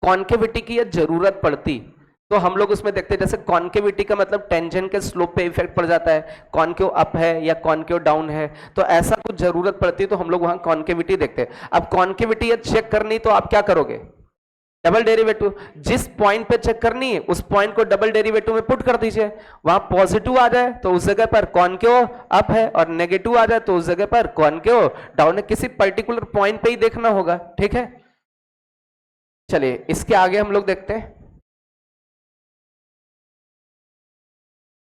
कॉन्केविटी की यह जरूरत पड़ती तो हम लोग उसमें देखते हैं, जैसे कॉन्केविटी का मतलब टेंजेंट के स्लोप पे इफेक्ट पड़ जाता है, कॉन्केव अप है या कॉन्केव डाउन है, तो ऐसा कुछ जरूरत पड़ती है तो हम लोग वहां कॉन्केविटी देखते हैं। अब कॉन्केविटी या चेक करनी तो आप क्या करोगे? डबल डेरिवेटिव, जिस पॉइंट पे चेक करनी है उस पॉइंट को डबल डेरिवेटिव में पुट कर दीजिए, वहां पॉजिटिव आ जाए तो उस जगह पर कॉन्केव अप है, और नेगेटिव आ जाए तो उस जगह पर कॉन्केव डाउन है, किसी पर्टिकुलर पॉइंट पे ही देखना होगा, ठीक है? चलिए इसके आगे हम लोग देखते हैं।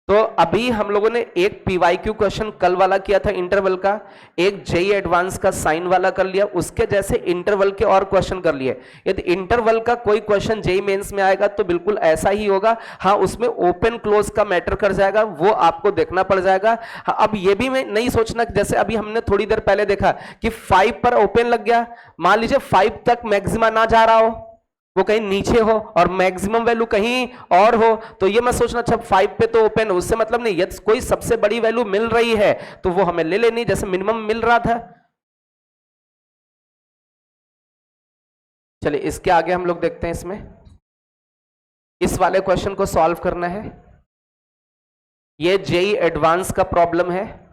तो अभी हम लोगों ने एक पीवाईक्यू क्वेश्चन कल वाला किया था इंटरवल का, एक जेई एडवांस का साइन वाला कर लिया, उसके जैसे इंटरवल के और क्वेश्चन कर लिए। यदि इंटरवल का कोई क्वेश्चन जेई मेंस में आएगा तो बिल्कुल ऐसा ही होगा, हाँ उसमें ओपन क्लोज का मैटर कर जाएगा, वो आपको देखना पड़ जाएगा। हाँ, अब ये भी मैं नहीं सोचना, जैसे अभी हमने थोड़ी देर पहले देखा कि 5 पर ओपन लग गया, मान लीजिए 5 तक मैक्सिमा ना जा रहा हो, वो कहीं नीचे हो और मैक्सिमम वैल्यू कहीं और हो, तो ये मैं सोचना अच्छा 5 पे तो ओपन है, उससे मतलब नहीं, यदि कोई सबसे बड़ी वैल्यू मिल रही है तो वो हमें ले लेनी, जैसे मिनिमम मिल रहा था। चलिए इसके आगे हम लोग देखते हैं, इसमें इस वाले क्वेश्चन को सॉल्व करना है, ये जेई एडवांस का प्रॉब्लम है।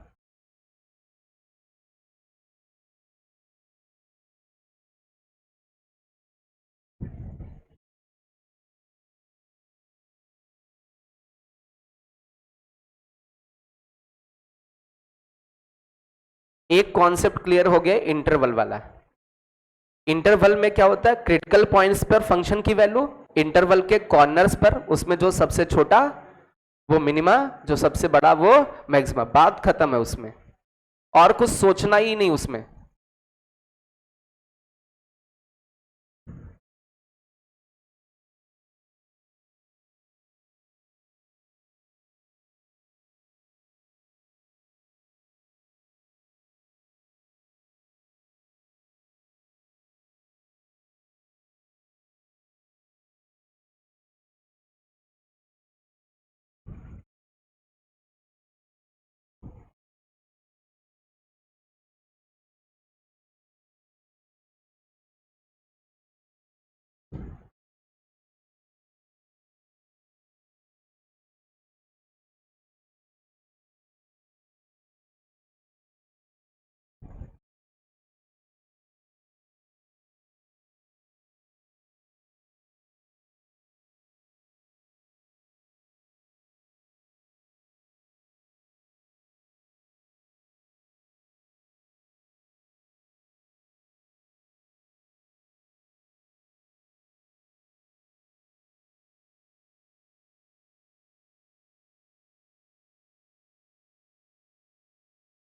एक कॉन्सेप्ट क्लियर हो गया इंटरवल वाला। इंटरवल में क्या होता है? क्रिटिकल पॉइंट्स पर फंक्शन की वैल्यू, इंटरवल के कॉर्नर्स पर उसमें जो सबसे छोटा वो मिनिमा, जो सबसे बड़ा वो मैक्सिमा, बात खत्म है उसमें, और कुछ सोचना ही नहीं उसमें।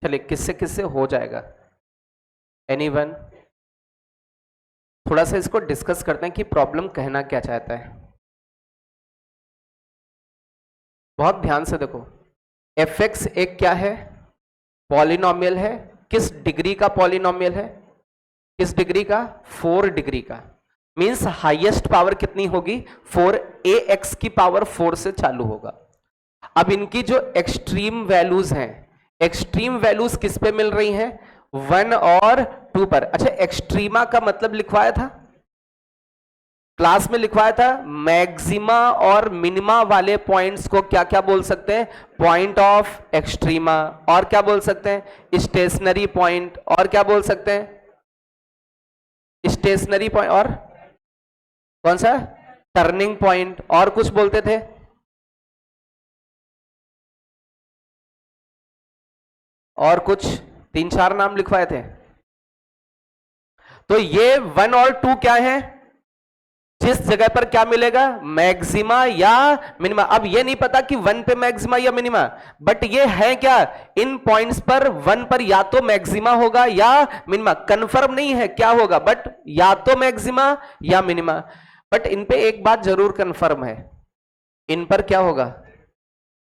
चलिए किससे किससे हो जाएगा? एनीवन? थोड़ा सा इसको डिस्कस करते हैं कि प्रॉब्लम कहना क्या चाहता है। बहुत ध्यान से देखो, fx एक क्या है, पॉलिनोमियल है। किस डिग्री का पॉलिनोमियल है, किस डिग्री का, 4 डिग्री का। मींस हाईएस्ट पावर कितनी होगी, 4, ax की पावर 4 से चालू होगा। अब इनकी जो एक्सट्रीम वैल्यूज हैं, एक्सट्रीम वैल्यूज किस पे मिल रही हैं, 1 और 2 पर। अच्छा, एक्सट्रीमा का मतलब लिखवाया था क्लास में, लिखवाया था मैक्सिमा और मिनिमा वाले पॉइंट्स को क्या क्या बोल सकते हैं, पॉइंट ऑफ एक्सट्रीमा, और क्या बोल सकते हैं, स्टेशनरी पॉइंट, और क्या बोल सकते हैं, स्टेशनरी पॉइंट, और कौन सा, टर्निंग पॉइंट, और कुछ बोलते थे, और कुछ 3-4 नाम लिखवाए थे। तो ये 1 और 2 क्या है, जिस जगह पर क्या मिलेगा, मैक्सिमा या मिनिमा। अब ये नहीं पता कि 1 पे मैक्सिमा या मिनिमा, बट ये है क्या, इन पॉइंट्स पर 1 पर या तो मैक्सिमा होगा या मिनिमा, कंफर्म नहीं है क्या होगा, बट या तो मैक्सिमा या मिनिमा। बट इन पे एक बात जरूर कंफर्म है, इन पर क्या होगा,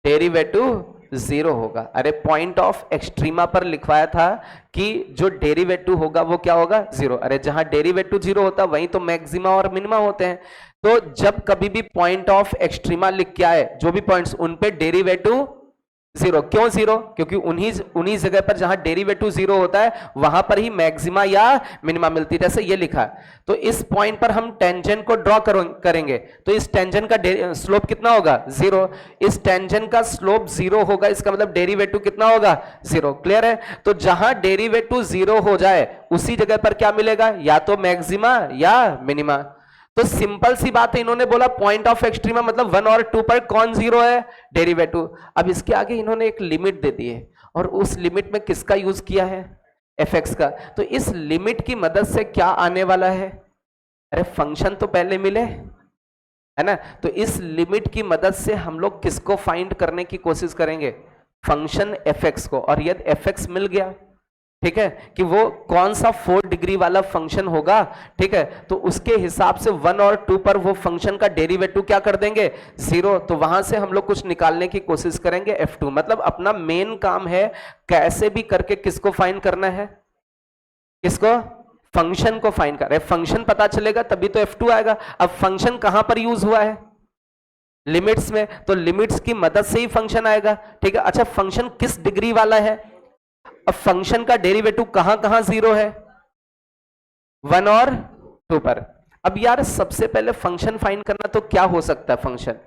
डेरिवेटिव 0 होगा। अरे पॉइंट ऑफ एक्सट्रीमा पर लिखवाया था कि जो डेरिवेटिव होगा वो क्या होगा, 0। अरे जहां डेरिवेटिव 0 होता वहीं तो मैक्सिमा और मिनिमा होते हैं। तो जब कभी भी पॉइंट ऑफ एक्सट्रीमा लिख के आए, जो भी पॉइंट्स, उन पे डेरिवेटिव 0। क्यों 0, क्योंकि उन्हीं जगह पर जहां डेरिवेटिव 0 होता है वहां पर ही मैक्सिमा या मिनिमा मिलती है। जैसे ये लिखा, तो इस पॉइंट पर हम टेंजेंट को ड्रॉ करेंगे, तो इस टेंजेंट का स्लोप कितना होगा, 0। इस टेंजेंट का स्लोप 0 होगा, इसका मतलब डेरिवेटिव कितना होगा, 0। क्लियर है। तो जहां डेरिवेटिव 0 हो जाए उसी जगह पर क्या मिलेगा, या तो मैक्सिमा या मिनिमा। तो सिंपल सी बात है, इन्होंने बोला पॉइंट ऑफ एक्सट्रीमा मतलब 1 और 2 पर कौन 0 है, डेरिवेटिव। अब इसके आगे इन्होंने एक लिमिट दे दी है, और उस लिमिट में किसका यूज किया है, fx का। तो इस लिमिट की मदद से क्या आने वाला है, अरे फंक्शन तो पहले मिले है ना, तो इस लिमिट की मदद से हम लोग किसको फाइंड करने की कोशिश करेंगे, फंक्शन fx को। और यदि fx मिल गया, ठीक है, कि वो कौन सा 4 डिग्री वाला फंक्शन होगा, ठीक है, तो उसके हिसाब से 1 और 2 पर वो फंक्शन का डेरिवेटिव क्या कर देंगे, 0। तो वहां से हम लोग कुछ निकालने की कोशिश करेंगे, f2। मतलब अपना मेन काम है कैसे भी करके किसको फाइंड करना है, किसको, फंक्शन को फाइंड कर रहे। फंक्शन पता चलेगा तभी तो f2 आएगा। अब फंक्शन कहां पर यूज हुआ है, लिमिट्स में, तो लिमिट्स की मदद से ही फंक्शन आएगा, ठीक है। अच्छा, फंक्शन किस डिग्री वाला है, अब फंक्शन का डेरिवेटिव कहां कहां 0 है, 1 और 2 पर। अब यार सबसे पहले फंक्शन फाइंड करना, तो क्या हो सकता है फंक्शन,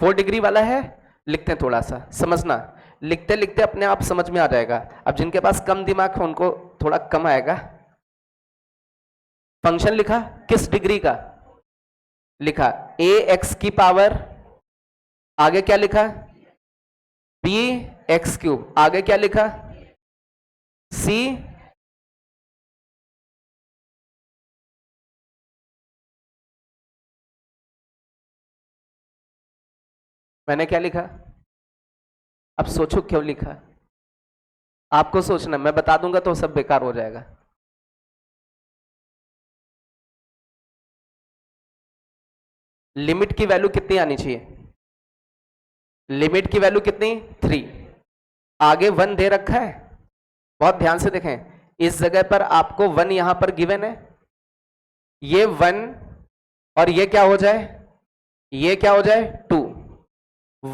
4 डिग्री वाला है, लिखते हैं थोड़ा सा, समझना, लिखते लिखते अपने आप समझ में आ जाएगा। अब जिनके पास कम दिमाग है उनको थोड़ा कम आएगा। फंक्शन लिखा, किस डिग्री का, लिखा ax की पावर, आगे क्या लिखा, bx3, आगे क्या लिखा, c, मैंने क्या लिखा, अब सोचो क्यों लिखा, आपको सोचना, मैं बता दूंगा तो सब बेकार हो जाएगा। लिमिट की वैल्यू कितनी आनी चाहिए, लिमिट की वैल्यू कितनी, 3, आगे 1 दे रखा है, बहुत ध्यान से देखें, इस जगह पर आपको 1 यहां पर गिवन है, ये 1 और ये क्या हो जाए, ये क्या हो जाए, 2,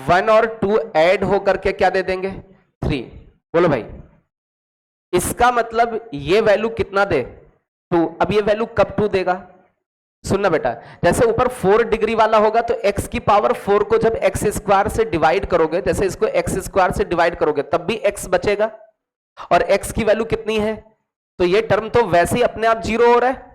1 और 2 ऐड होकर के क्या दे देंगे, 3। बोलो भाई, इसका मतलब ये वैल्यू कितना दे, 2। अब ये वैल्यू कब 2 देगा, सुनना बेटा, जैसे ऊपर 4 डिग्री वाला होगा तो x की पावर 4 को जब x स्क्वायर से डिवाइड करोगे, जैसे इसको x स्क्वायर से डिवाइड करोगे तब भी x बचेगा, और x की वैल्यू कितनी है, तो ये टर्म तो वैसे ही अपने आप 0 हो रहा है।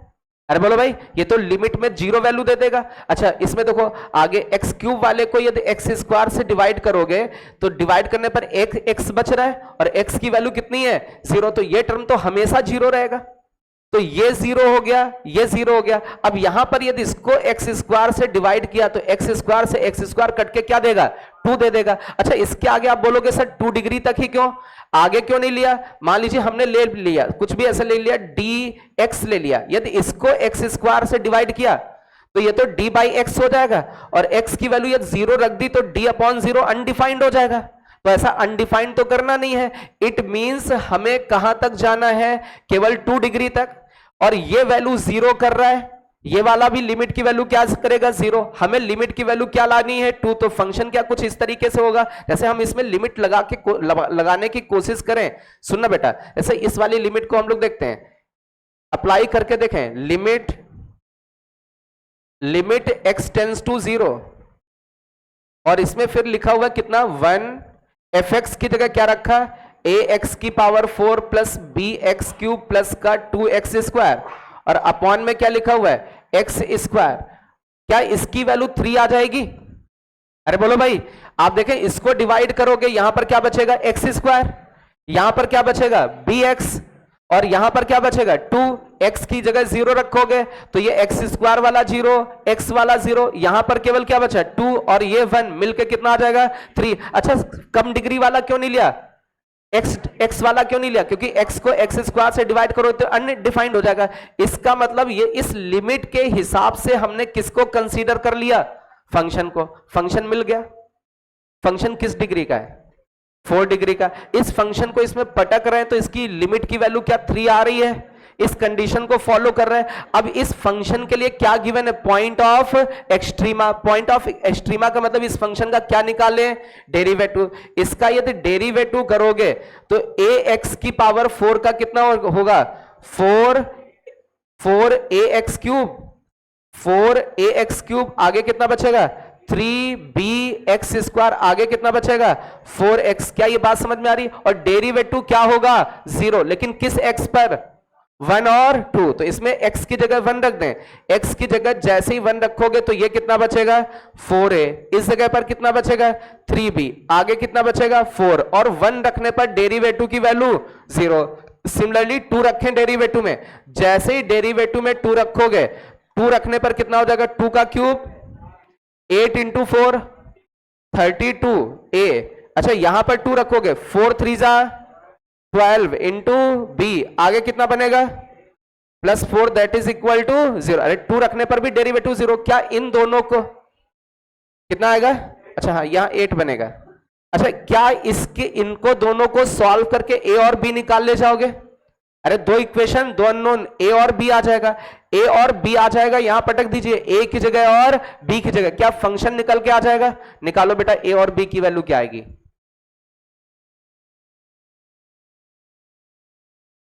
अरे बोलो भाई, ये तो लिमिट में 0 वैल्यू दे देगा। अच्छा, इसमें देखो आगे x क्यूब वाले को यदि x स्क्वायर से डिवाइड करोगे तो डिवाइड करने पर एक x बच रहा है, और x की वैल्यू कितनी है, 0, तो ये टर्म तो हमेशा 0 रहेगा। तो ये 0 हो गया, ये 0 हो गया। अब यहां पर यदि इसको x स्क्वायर से डिवाइड किया तो x स्क्वायर से x स्क्वायर कट के क्या देगा, 2 दे देगा। अच्छा, इसके आगे आप बोलोगे सर 2 डिग्री तक ही क्यों, आगे क्यों नहीं लिया? मान लीजिए हमने ले लिया कुछ भी ऐसा ले लिया, dx ले लिया, यदि इसको x स्क्वायर से डिवाइड किया तो ये तो d बाई एक्स हो जाएगा, और x की वैल्यू यदि 0 रख दी तो d अपॉन 0 अनडिफाइंड हो जाएगा। तो ऐसा अनडिफाइंड तो करना नहीं है। इट मींस हमें कहां तक जाना है? केवल 2 डिग्री तक, और ये वैल्यू 0 कर रहा है, ये वाला भी लिमिट की वैल्यू क्या करेगा? 0। हमें लिमिट की वैल्यू क्या लानी है? 2। तो फंक्शन क्या कुछ इस तरीके से होगा, जैसे हम इसमें लिमिट लगाने की कोशिश करें। सुनना बेटा, जैसे इस वाली लिमिट को हम लोग देखते हैं, अप्लाई करके देखें, लिमिट x टेंस टू 0, और इसमें फिर लिखा हुआ कितना? 1। fx की जगह क्या रखा? ax की power 4 plus bx cube plus का 2x स्क्वायर, और अपॉन में क्या लिखा हुआ है? x square. क्या इसकी वैल्यू 3 आ जाएगी? अरे बोलो भाई, आप देखें इसको डिवाइड करोगे, यहां पर क्या बचेगा? x स्क्वायर, यहां पर क्या बचेगा? bx, और यहां पर क्या बचेगा? 2। x की जगह 0 रखोगे तो ये x स्क्वायर वाला 0, x वाला 0, यहां पर केवल क्या बचा? 2 और ये 1, मिलके कितना आ जाएगा? 3। अच्छा, कम डिग्री वाला क्यों नहीं लिया? x वाला क्यों नहीं लिया? क्योंकि x को x स्क्वायर से डिवाइड करो तो अनडिफाइंड हो जाएगा। इसका मतलब ये इस लिमिट के हिसाब से हमने किसको कंसीडर कर लिया? फंक्शन को। फंक्शन मिल गया। फंक्शन किस डिग्री का है? 4 डिग्री का। इस फंक्शन को इसमें पटक रहे हैं तो इसकी लिमिट की वैल्यू क्या 3 आ रही है? इस कंडीशन को फॉलो कर रहे हैं। अब इस फंक्शन के लिए क्या गिवन है? Point of extrema. Point of extrema का मतलब इस फंक्शन का क्या निकालें? डेरिवेटिव। इसका यदि डेरिवेटिव करोगे तो ax की पावर 4 का कितना होगा? 4ax क्यूब, 4ax क्यूब, आगे कितना बचेगा? 3bx स्क्वायर, आगे कितना बचेगा? 4x। क्या ये बात समझ में आ रही? और डेरिवेटिव क्या होगा? 0। लेकिन किस x पर? 1 और 2। तो इसमें x की जगह 1 रख दें। x की जगह जैसे ही 1 रखोगे तो ये कितना बचेगा? 4a। इस जगह पर कितना बचेगा? 3b। आगे कितना बचेगा? 4। और 1 रखने पर डेरिवेटिव की वैल्यू 0। सिमिलरली 2 रखें डेरिवेटिव में, जैसे ही डेरिवेटिव में 2 रखोगे, 2 रखने पर कितना हो जाएगा? 2 का क्यूब, 8 इंटू 4 32a। अच्छा, यहां पर 2 रखोगे, 4 3 जा 12 इंटू b, आगे कितना बनेगा? Plus 4, that is equal to 0। अरे 2 रखने पर भी डेरिवेटिव 0। क्या इन दोनों को कितना आएगा? अच्छा हाँ, यहां 8 बनेगा। अच्छा, क्या इसके इनको दोनों को सॉल्व करके a और b निकाल ले जाओगे? अरे 2 इक्वेशन, 2 अननोन, a और b आ जाएगा। a और b आ जाएगा, यहां पटक दीजिए, a की जगह और b की जगह। क्या फंक्शन निकल के आ जाएगा? निकालो बेटा, a और b की वैल्यू क्या आएगी?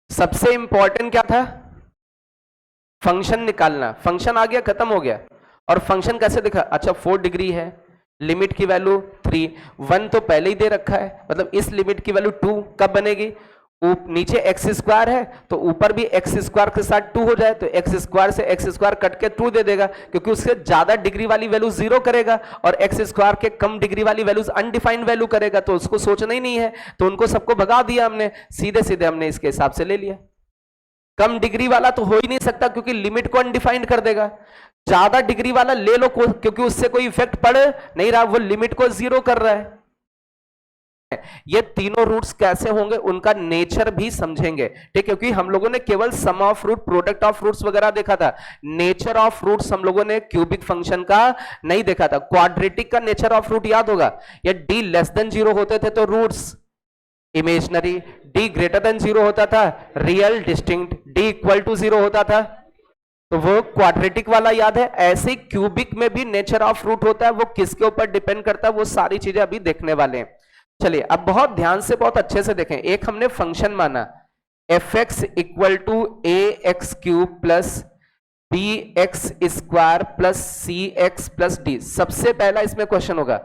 सबसे इंपॉर्टेंट क्या था? फंक्शन निकालना। फंक्शन आ गया, खत्म हो गया। और फंक्शन कैसे दिखा? अच्छा, 4 डिग्री है, लिमिट की वैल्यू 3, 1 तो पहले ही दे रखा है, मतलब इस लिमिट की वैल्यू 2 कब बनेगी? नीचे एक्स स्क्वायर है तो ऊपर भी एक्स स्क्वायर के साथ 2 हो जाए, तो एक्स स्क्वायर से एक्स स्क्वायर कट के 2 दे देगा, क्योंकि उससे ज्यादा डिग्री वाली वैल्यू 0 करेगा और एक्स स्क्वायर के कम डिग्री वाली वैल्यूज अनडिफाइंड वैल्यू करेगा, तो उसको सोचना ही नहीं है, तो उनको सबको भगा दिया हमने, सीधे सीधे हमने इसके हिसाब से ले लिया। कम डिग्री वाला तो हो ही नहीं सकता क्योंकि लिमिट को अनडिफाइंड कर देगा। ज्यादा डिग्री वाला ले लो क्योंकि उससे कोई इफेक्ट पड़ नहीं रहा, वो लिमिट को 0 कर रहा है। ये तीनों रूट्स कैसे होंगे उनका नेचर भी समझेंगे, ठीक, क्योंकि हम लोगों ने केवल sum of root, product of roots वगैरह देखा था, नेचर ऑफ रूट्स हम लोगों ने क्यूबिक फंक्शन का नहीं देखा था। क्वाड्रेटिक का नेचर ऑफ रूट याद होगा, ये d लेस देन 0 होते थे तो roots imaginary, d greater than 0 होता था real distinct, d equal to 0 होता था तो वो क्वाड्रेटिक वाला याद है। ऐसे क्यूबिक में भी नेचर ऑफ रूट होता है, वो किसके ऊपर डिपेंड करता है, वो सारी चीजें अभी देखने वाले हैं। चलिए अब बहुत ध्यान से, बहुत अच्छे से देखें। एक हमने फंक्शन माना f x equal to a x cube plus b x square plus c x plus d. सबसे पहला इसमें क्वेश्चन होगा,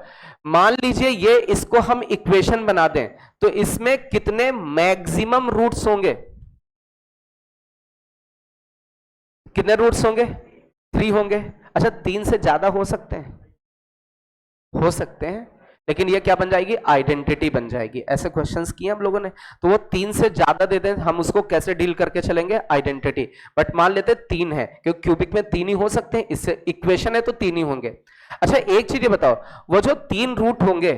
मान लीजिए ये इसको हम इक्वेशन बना दें तो इसमें कितने मैक्सिमम रूट्स होंगे? कितने रूट्स होंगे? 3 होंगे। अच्छा 3 से ज्यादा हो सकते हैं? हो सकते हैं, लेकिन ये क्या बन जाएगी? आइडेंटिटी बन जाएगी। ऐसे क्वेश्चंस किए हम लोगों ने, तो वो 3 से ज्यादा दे दें, हम उसको कैसे डील करके चलेंगे? आइडेंटिटी। बट मान लेते 3 है क्योंकि क्यूबिक में 3 ही हो सकते हैं, इससे इक्वेशन है तो 3 ही होंगे। अच्छा एक चीज ये बताओ, वो जो 3 रूट होंगे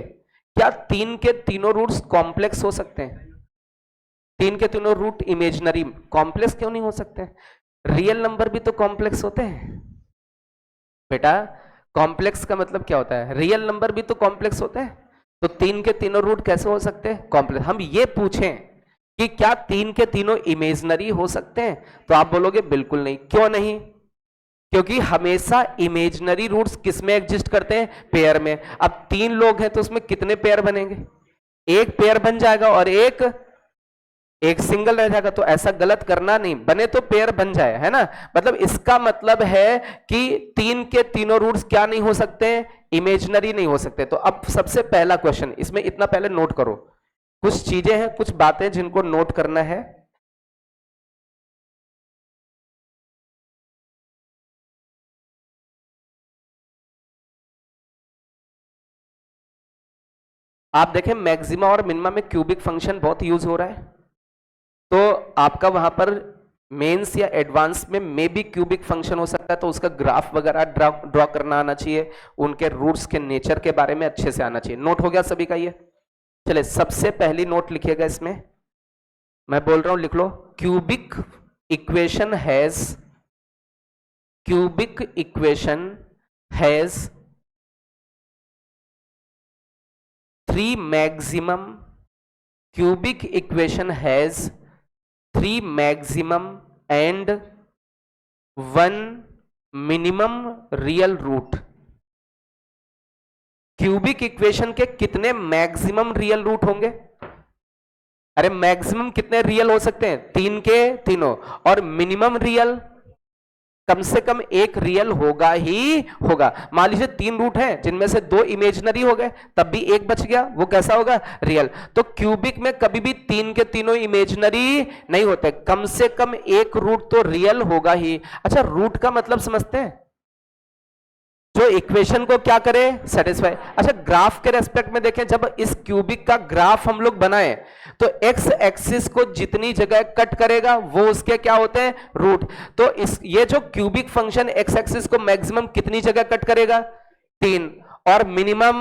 क्या 3 के तीनों रूट्स कॉम्प्लेक्स हो सकते हैं? तीन के तीनों रूट इमेजिनरी, कॉम्प्लेक्स क्यों नहीं हो सकते? रियल नंबर भी तो कॉम्प्लेक्स होते हैं बेटा। कॉम्प्लेक्स का मतलब क्या होता है? रियल नंबर भी तो कॉम्प्लेक्स होते हैं। तो तीन के तीनों रूट कैसे हो सकते हैं? कॉम्प्लेक्स। हम ये पूछें कि क्या तीन के तीनों इमेजिनरी हो सकते हैं, तो आप बोलोगे बिल्कुल नहीं। क्यों नहीं? क्योंकि हमेशा इमेजिनरी रूट्स किस में एग्जिस्ट करते हैं? पेयर में। अब तीन लोग हैं तो उसमें कितने पेयर बनेंगे? एक पेयर बन जाएगा और एक सिंगल रह जाएगा। तो ऐसा गलत करना नहीं, बने तो पेयर बन जाए, है ना। मतलब इसका मतलब है कि तीन के तीनों रूट्स क्या नहीं हो सकते? इमेजिनरी नहीं हो सकते। तो अब सबसे पहला क्वेश्चन, इसमें इतना पहले नोट करो, कुछ चीजें हैं, कुछ बातें जिनको नोट करना है। आप देखें मैक्सिमा और मिनिमा में क्यूबिक फंक्शन बहुत यूज हो रहा है। तो आपका वहां पर मेंस या एडवांस में मे भी क्यूबिक फंक्शन हो सकता है, तो उसका ग्राफ वगैरह ड्रॉ करना आना चाहिए, उनके रूट्स के नेचर के बारे में अच्छे से आना चाहिए। नोट हो गया सभी का ये? चले सबसे पहली नोट लिखिएगा इसमें, मैं बोल रहा हूं लिख लो। Cubic equation has three maximum, cubic equation has three maximum and one minimum real root। Cubic equation के कितने मैक्सिमम रियल रूट होंगे? अरे मैक्सिमम कितने रियल हो सकते हैं? तीन के तीनों। और मिनिमम रियल कम से कम एक रियल होगा ही होगा। मान लीजिए तीन रूट हैं जिनमें से दो इमेजिनरी हो गए, तब भी एक बच गया, वो कैसा होगा? रियल। तो क्यूबिक में कभी भी तीन के तीनों इमेजिनरी नहीं होते, कम से कम एक रूट तो रियल होगा ही। अच्छा, रूट का मतलब समझते हैं? जो इक्वेशन को क्या करे? सेटिस्फाई। अच्छा, ग्राफ के रेस्पेक्ट में देखें, जब इस क्यूबिक का ग्राफ हम लोग बनाए तो एक्स एक्सिस को जितनी जगह कट करेगा वो उसके क्या होते हैं? रूट। तो ये जो क्यूबिक फंक्शन एक्स एक्सिस को मैक्सिमम कितनी जगह कट करेगा? 3। और मिनिमम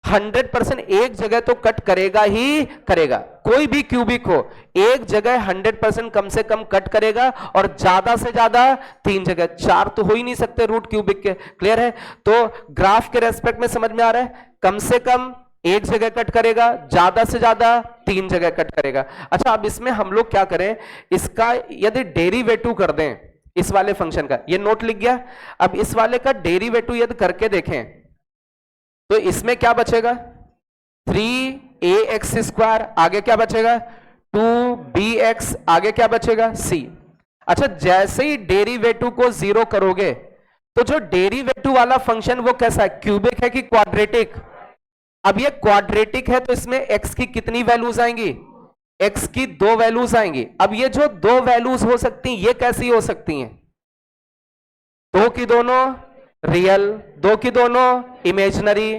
100% एक जगह तो कट करेगा ही करेगा। कोई भी क्यूबिक हो एक जगह 100% कम से कम कट करेगा, और ज्यादा से ज्यादा 3 जगह, 4 तो हो ही नहीं सकते रूट क्यूबिक के। क्लियर है? तो ग्राफ के रेस्पेक्ट में समझ में आ रहा है, कम से कम एक जगह कट करेगा, ज्यादा से ज्यादा 3 जगह कट करेगा। अच्छा, अब इसमें हम लोग क्या करें, इसका यदि डेरिवेटिव कर दें इस वाले फंक्शन का, ये नोट लिख गया। अब इस वाले का डेरिवेटिव यदि करके देखें तो इसमें क्या बचेगा? 3ax², आगे क्या बचेगा? 2bx, आगे क्या बचेगा? c। अच्छा, जैसे ही डेरिवेटिव को 0 करोगे तो जो डेरिवेटिव वाला फंक्शन वो कैसा है? क्यूबिक है कि क्वाड्रेटिक? अब ये क्वाड्रेटिक है तो इसमें x की कितनी वैल्यूज आएंगी? x की 2 वैल्यूज आएंगी। अब ये जो 2 वैल्यूज हो सकती हैं, ये कैसी हो सकती हैं? 2 की दोनों रियल, 2 की दोनों इमेजिनरी,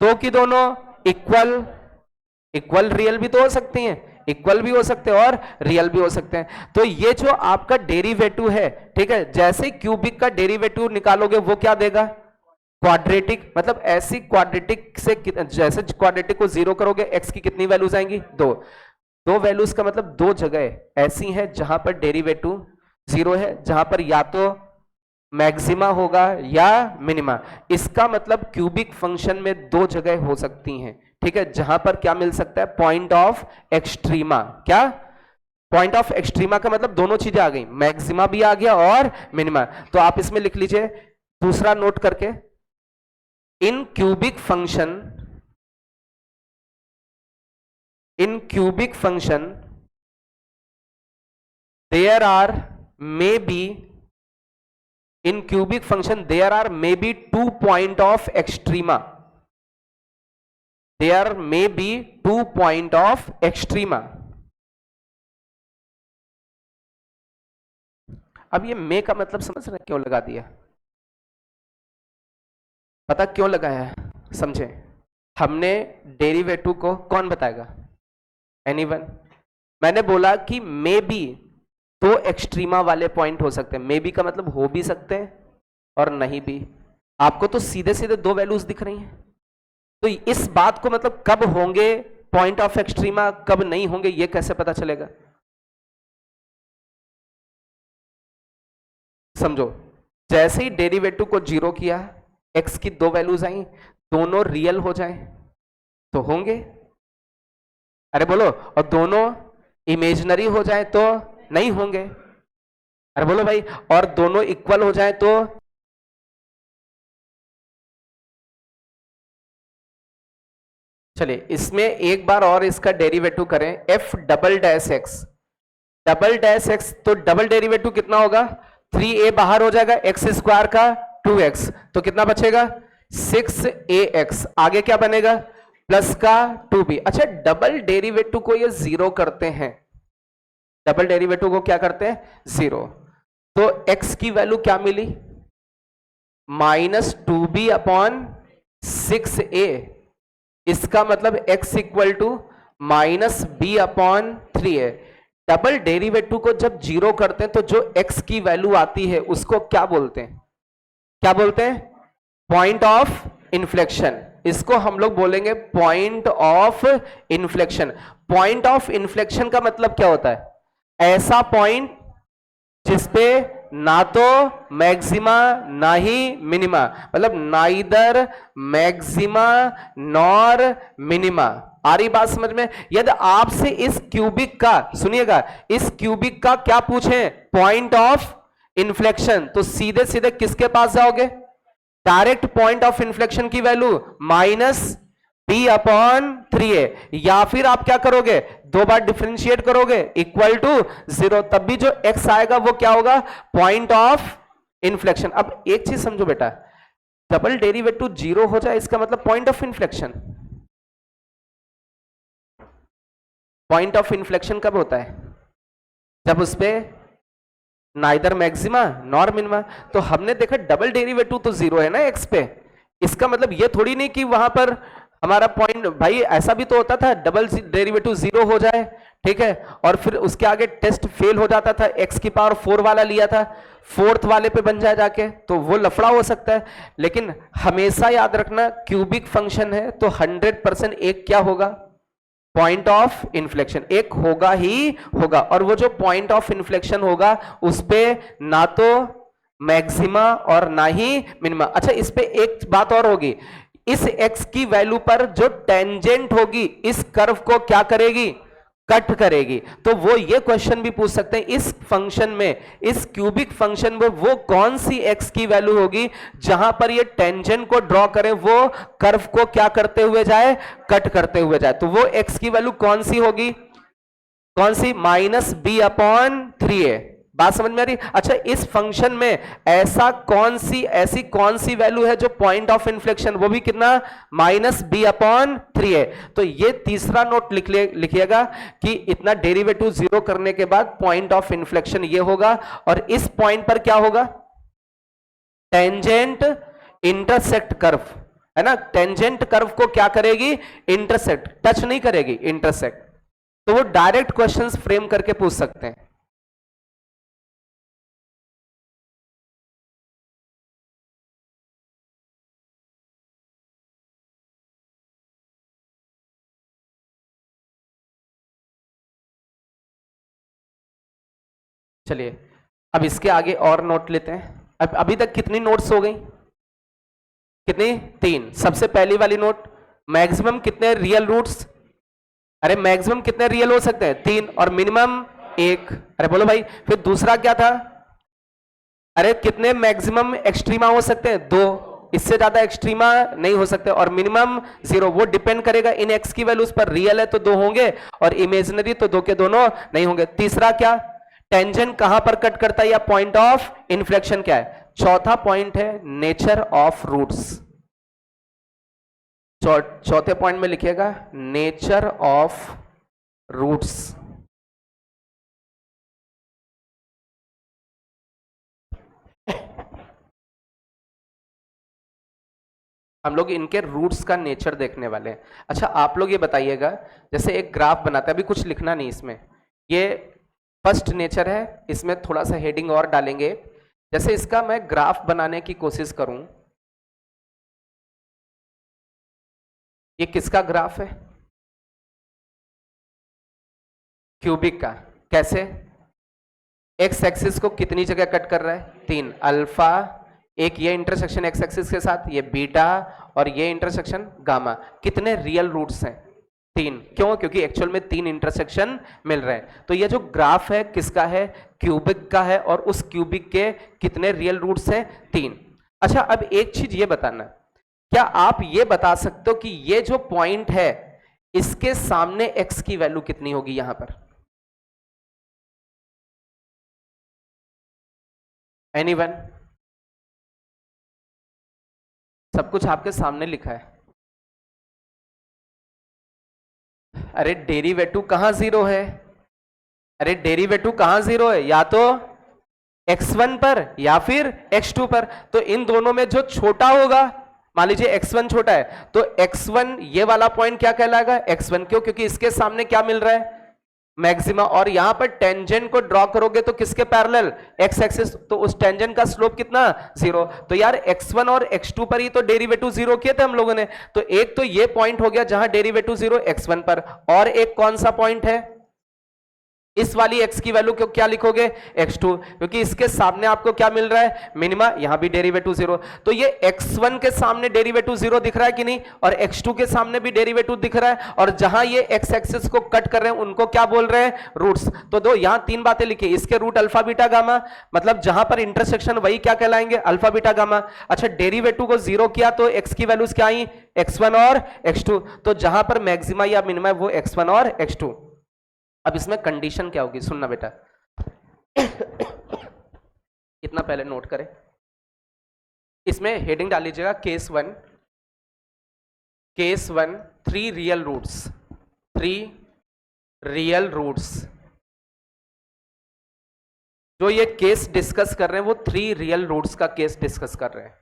2 की दोनों इक्वल रियल भी तो हो सकती हैं, इक्वल भी हो सकते हैं और रियल भी हो सकते हैं। तो ये जो आपका डेरिवेटिव है, ठीक है, जैसे क्यूबिक का डेरिवेटिव निकालोगे वो क्या देगा? क्वाड्रेटिक। मतलब ऐसी क्वाड्रेटिक से, जैसे क्वाड्रेटिक को 0 करोगे एक्स की कितनी वैल्यूज आएंगी? 2 वैल्यूज का मतलब 2 जगह ऐसी हैं जहां पर डेरिवेटिव 0 है, जहां पर या तो मैक्सिमा होगा या मिनिमा। इसका मतलब क्यूबिक फंक्शन में 2 जगह हो सकती हैं, ठीक है, जहां पर क्या मिल सकता है? Point of extrema. क्या? पॉइंट ऑफ एक्सट्रीमा का मतलब दोनों चीजें आ गई, मैक्सिमा भी आ गया और मिनिमा। तो आप इसमें लिख लीजिए दूसरा नोट करके, in cubic function there are may be, in cubic function there are maybe 2 point of extrema, there may be 2 point of extrema। अब ये मे का मतलब समझ रहे हैं क्यों लगा दिया? पता क्यों लगाया है? समझे? हमने डेरिवेटिव को कौन बताएगा? एनीवन? मैंने बोला कि मे बी 2 एक्सट्रीमा वाले पॉइंट हो सकते हैं। मे बी का मतलब हो भी सकते हैं और नहीं भी। आपको तो सीधे सीधे 2 वैल्यूज दिख रही हैं, तो इस बात को मतलब कब होंगे पॉइंट ऑफ एक्सट्रीमा, कब नहीं होंगे, ये कैसे पता चलेगा? समझो, जैसे ही डेरिवेटिव को जीरो किया, एक्स की दो वैल्यूज आई, दोनों रियल हो जाए तो होंगे, अरे बोलो, और दोनों इमेजिनरी हो जाए तो नहीं होंगे, अरे बोलो भाई, और दोनों इक्वल हो जाए तो, चलिए इसमें एक बार और इसका डेरिवेटिव करें, F double dash x, double dash x, तो डबल डेरिवेटिव कितना होगा, 3a बाहर हो जाएगा, एक्स स्क्वायर का 2x, तो कितना बचेगा 6ax, आगे क्या बनेगा प्लस का 2b। अच्छा, डबल डेरिवेटिव को ये जीरो करते हैं, डबल डेरिवेटिव को क्या करते हैं जीरो, तो x की वैल्यू क्या मिली, -2b अपॉन 6a, इसका मतलब x equal to -b upon 3a। Double derivative को जब जीरो करते हैं तो जो x की वैल्यू आती है उसको क्या बोलते हैं, क्या बोलते हैं, पॉइंट ऑफ इन्फ्लेक्शन, इसको हम लोग बोलेंगे point of inflection. Point of inflection का मतलब क्या होता है, ऐसा पॉइंट जिसपे ना तो मैक्सिमा ना ही मिनिमा, मतलब नाइदर मैक्सिमा नॉर मिनिमा, आ रही बात समझ में। यदि आपसे इस क्यूबिक का, सुनिएगा, इस क्यूबिक का क्या पूछे, पॉइंट ऑफ इन्फ्लेक्शन, तो सीधे सीधे किसके पास जाओगे, डायरेक्ट पॉइंट ऑफ इन्फ्लेक्शन की वैल्यू -b अपॉन 3a, या फिर आप क्या करोगे, दो बार डिफरेंशिएट करोगे इक्वल टू 0, तब भी जो x आएगा वो क्या होगा, पॉइंट ऑफ इन्फ्लेक्शन। अब एक चीज समझो बेटा, डबल डेरिवेटिव जीरो हो जाए इसका मतलब point of inflection, point of inflection कब होता है, जब उस पे नाइदर मैक्सिमा नॉर मिनिमा। तो हमने देखा डबल डेरिवेटिव तो जीरो है ना एक्स पे, इसका मतलब ये थोड़ी नहीं कि वहां पर हमारा पॉइंट, भाई ऐसा भी तो होता था डबल डेरिवेटिव जीरो हो जाए, ठीक है, और फिर उसके आगे टेस्ट फेल हो जाता था, एक्स की पावर 4 वाला लिया था, फोर्थ वाले पे बन जाए जाके, तो वो लफड़ा हो सकता है। लेकिन हमेशा याद रखना, क्यूबिक फंक्शन है तो 100% एक क्या होगा, पॉइंट ऑफ इन्फ्लेक्शन, एक होगा ही होगा, और वो जो पॉइंट ऑफ इन्फ्लेक्शन होगा उस पे ना तो मैक्सिमा और ना ही मिनिमा। अच्छा, इस पे एक बात और होगी, इस x की वैल्यू पर जो टेंजेंट होगी इस कर्व को क्या करेगी, कट करेगी। तो वो ये क्वेश्चन भी पूछ सकते हैं, इस फंक्शन में, इस क्यूबिक फंक्शन में वो कौन सी x की वैल्यू होगी जहां पर ये टेंजेंट को ड्रॉ करें, वो कर्व को क्या करते हुए जाए, कट करते हुए जाए, तो वो x की वैल्यू कौन सी होगी, कौन सी, -b अपॉन 3a। बात समझ में आ रही। अच्छा, इस फंक्शन में ऐसी कौन सी वैल्यू है जो पॉइंट ऑफ इन्फ्लेक्शन, वो भी कितना, -b अपॉन 3a। तो ये तीसरा नोट लिखिएगा कि इतना डेरिवेटिव जीरो करने के बाद पॉइंट ऑफ इन्फ्लेक्शन ये होगा, और इस पॉइंट पर क्या होगा, टेंजेंट इंटरसेक्ट कर्व, है ना, टेंजेंट कर्व को क्या करेगी, इंटरसेक्ट, टच नहीं करेगी, इंटरसेक्ट। तो वो डायरेक्ट क्वेश्चंस फ्रेम करके पूछ सकते हैं। चलिए अब इसके आगे और नोट लेते हैं। अब अभी तक कितनी नोट्स हो गई, कितनी, 3। सबसे पहली वाली नोट, मैक्सिमम कितने रियल रूट्स, अरे मैक्सिमम कितने रियल हो सकते हैं, 3, और मिनिमम 1, अरे बोलो भाई। फिर दूसरा क्या था, अरे कितने मैक्सिमम एक्सट्रीमा हो सकते हैं, 2, इससे ज्यादा एक्सट्रीमा नहीं हो सकते, और मिनिमम 0। वो डिपेंड करेगा इन एक्स की वैल्यूज पर, रियल है तो 2 होंगे और इमेजिनरी तो 2 के दोनों नहीं होंगे। तीसरा क्या, टेंजेंट कहां पर कट करता है, या पॉइंट ऑफ इन्फ्लेक्शन क्या है। चौथा पॉइंट है नेचर ऑफ रूट्स, चौथे पॉइंट में लिखिएगा नेचर ऑफ रूट्स। हम लोग इनके रूट्स का नेचर देखने वाले हैं। अच्छा, आप लोग ये बताइएगा, जैसे एक ग्राफ बनाता है, अभी कुछ लिखना नहीं इसमें, ये फर्स्ट नेचर है, इसमें थोड़ा सा हेडिंग और डालेंगे। जैसे इसका मैं ग्राफ बनाने की कोशिश करूं, ये किसका ग्राफ है, क्यूबिक का, कैसे, एक्स एक्सिस को कितनी जगह कट कर रहा है? 3 अल्फा, एक ये इंटरसेक्शन एक्स एक्सिस के साथ, ये बीटा, और ये इंटरसेक्शन गामा। कितने रियल रूट्स हैं? 3। क्यों? क्योंकि एक्चुअल में 3 इंटरसेक्शन मिल रहे हैं। तो ये जो ग्राफ है किसका है? क्यूबिक का है, और उस क्यूबिक के कितने रियल रूट्स हैं? 3। अच्छा, अब एक चीज ये बताना, क्या आप ये बता सकते हो कि ये जो पॉइंट है इसके सामने एक्स की वैल्यू कितनी होगी यहां पर? एनीवन? सब कुछ आपके सामने लिखा है। अरे डेरिवेटिव कहां जीरो है? अरे डेरिवेटिव कहां जीरो है? या तो x1 पर या फिर x2 पर। तो इन दोनों में जो छोटा होगा, मान लीजिए x1 छोटा है, तो x1 ये वाला पॉइंट क्या कहलाएगा? x1। क्यों? क्योंकि इसके सामने क्या मिल रहा है? मैक्सिमा। और यहां पर टेंजेंट को ड्रॉ करोगे तो किसके पैरेलल? X axis. तो उस टेंजेंट का स्लोप कितना? 0। तो यार x1 और x2 पर ही तो डेरिवेटिव 0 किए थे हम लोगों ने। तो एक तो ये पॉइंट हो गया जहां डेरिवेटिव 0 x1 पर, और एक कौन सा पॉइंट है? इस वाली x की वैल्यू क्या लिखोगे? x2, क्योंकि इसके सामने आपको क्या मिल रहा है? मिनिमा। यहां भी डेरिवेटिव 0। तो ये x1 के सामने डेरिवेटिव 0 दिख रहा है कि नहीं? और x2 के सामने भी डेरिवेटिव दिख रहा है। और जहां ये x एक्सिस को कट कर रहे हैं उनको क्या बोल रहे हैं? रूट्स। तो दो यहां 3 बातें लिखी, इसके रूट अल्फा बीटा गामा, मतलब जहां पर इंटरसेक्शन वही क्या कहलाएंगे? Alpha beta gamma. अच्छा, डेरिवेटिव को 0 किया तो x की वैल्यूज क्या आई? x1 और x2। तो जहां पर मैक्सिमा या मिनिमा वो x1 और x2। अब इसमें कंडीशन क्या होगी? सुनना बेटा, इतना पहले नोट करें। इसमें हेडिंग डाल लीजिएगा case 1। Case 1, 3 real roots. 3 real roots. जो ये केस डिस्कस कर रहे हैं वो 3 रियल रूट्स का केस डिस्कस कर रहे हैं।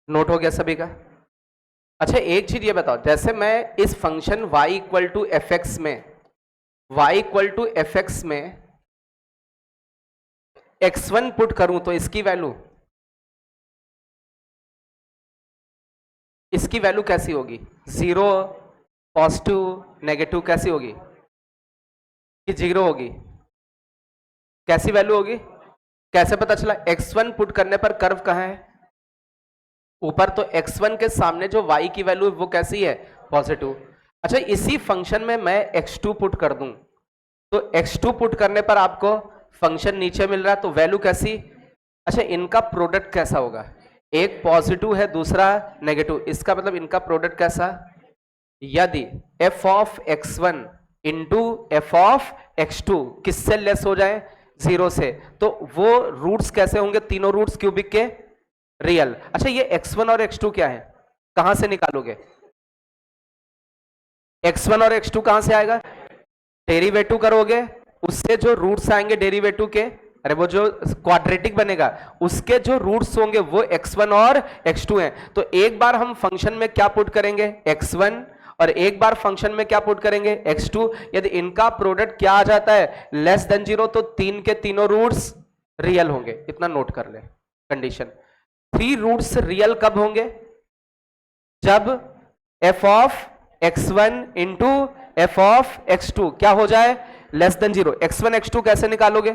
नोट हो गया सभी का? अच्छा, एक चीज ये बताओ, जैसे मैं इस function y equal to f x में, y equal to f x में x1 पुट करूं तो इसकी वैल्यू कैसी होगी? 0, पॉजिटिव, नेगेटिव, कैसी होगी? कि 0 होगी? कैसी वैल्यू होगी? कैसे पता चला? x1 पुट करने पर कर्व कहां है? ऊपर। तो x1 के सामने जो y की वैल्यू है वो कैसी है? पॉजिटिव। अच्छा, इसी फंक्शन में मैं x2 पुट कर दूं तो x2 पुट करने पर आपको फंक्शन नीचे मिल रहा है, तो वैल्यू कैसी? अच्छा, इनका प्रोडक्ट कैसा होगा? एक पॉजिटिव है, दूसरा नेगेटिव। इसका मतलब इनका प्रोडक्ट कैसा? यदि f of x1 into F of x2 किससे लेस हो जाए? 0 से, तो वो रूट्स कैसे होंगे? तीनों रूट्स क्यूबिक के रियल। अच्छा, ये x1 और x2 क्या है? कहां से निकालोगे? x1 और x2 कहां से आएगा? डेरिवेटिव करोगे, उससे जो रूट्स आएंगे डेरिवेटिव के, अरे वो जो क्वाड्रेटिक बनेगा उसके जो रूट्स होंगे वो x1 और x2 हैं। तो एक बार हम फंक्शन में क्या पुट करेंगे? x1, और एक बार फंक्शन में क्या पुट करेंगे? x2। यदि इनका प्रोडक्ट क्या आ जाता है? लेस देन 0, तो 3 के तीनों रूट्स रियल होंगे। इतना नोट कर ले कंडीशन। 3 रूट्स रियल कब होंगे? जब f of x1 into F of x2 क्या हो जाए? Less than 0। x1 x2 कैसे निकालोगे?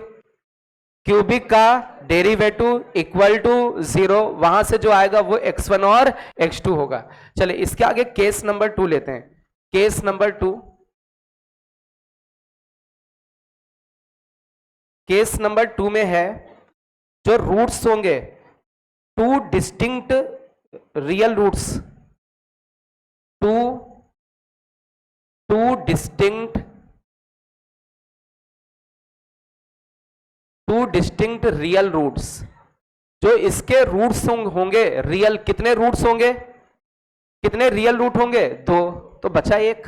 क्यूबिक का डेरिवेटिव इक्वल टू 0, वहां से जो आएगा वो x1 और x2 होगा। चलिए इसके आगे केस नंबर 2 लेते हैं। केस नंबर 2, केस नंबर 2 में है जो रूट्स होंगे 2 distinct real roots, 2 distinct two distinct real roots, जो इसके रूट्स होंगे रियल, कितने रूट्स होंगे, कितने रियल रूट होंगे, दो, तो बचा एक,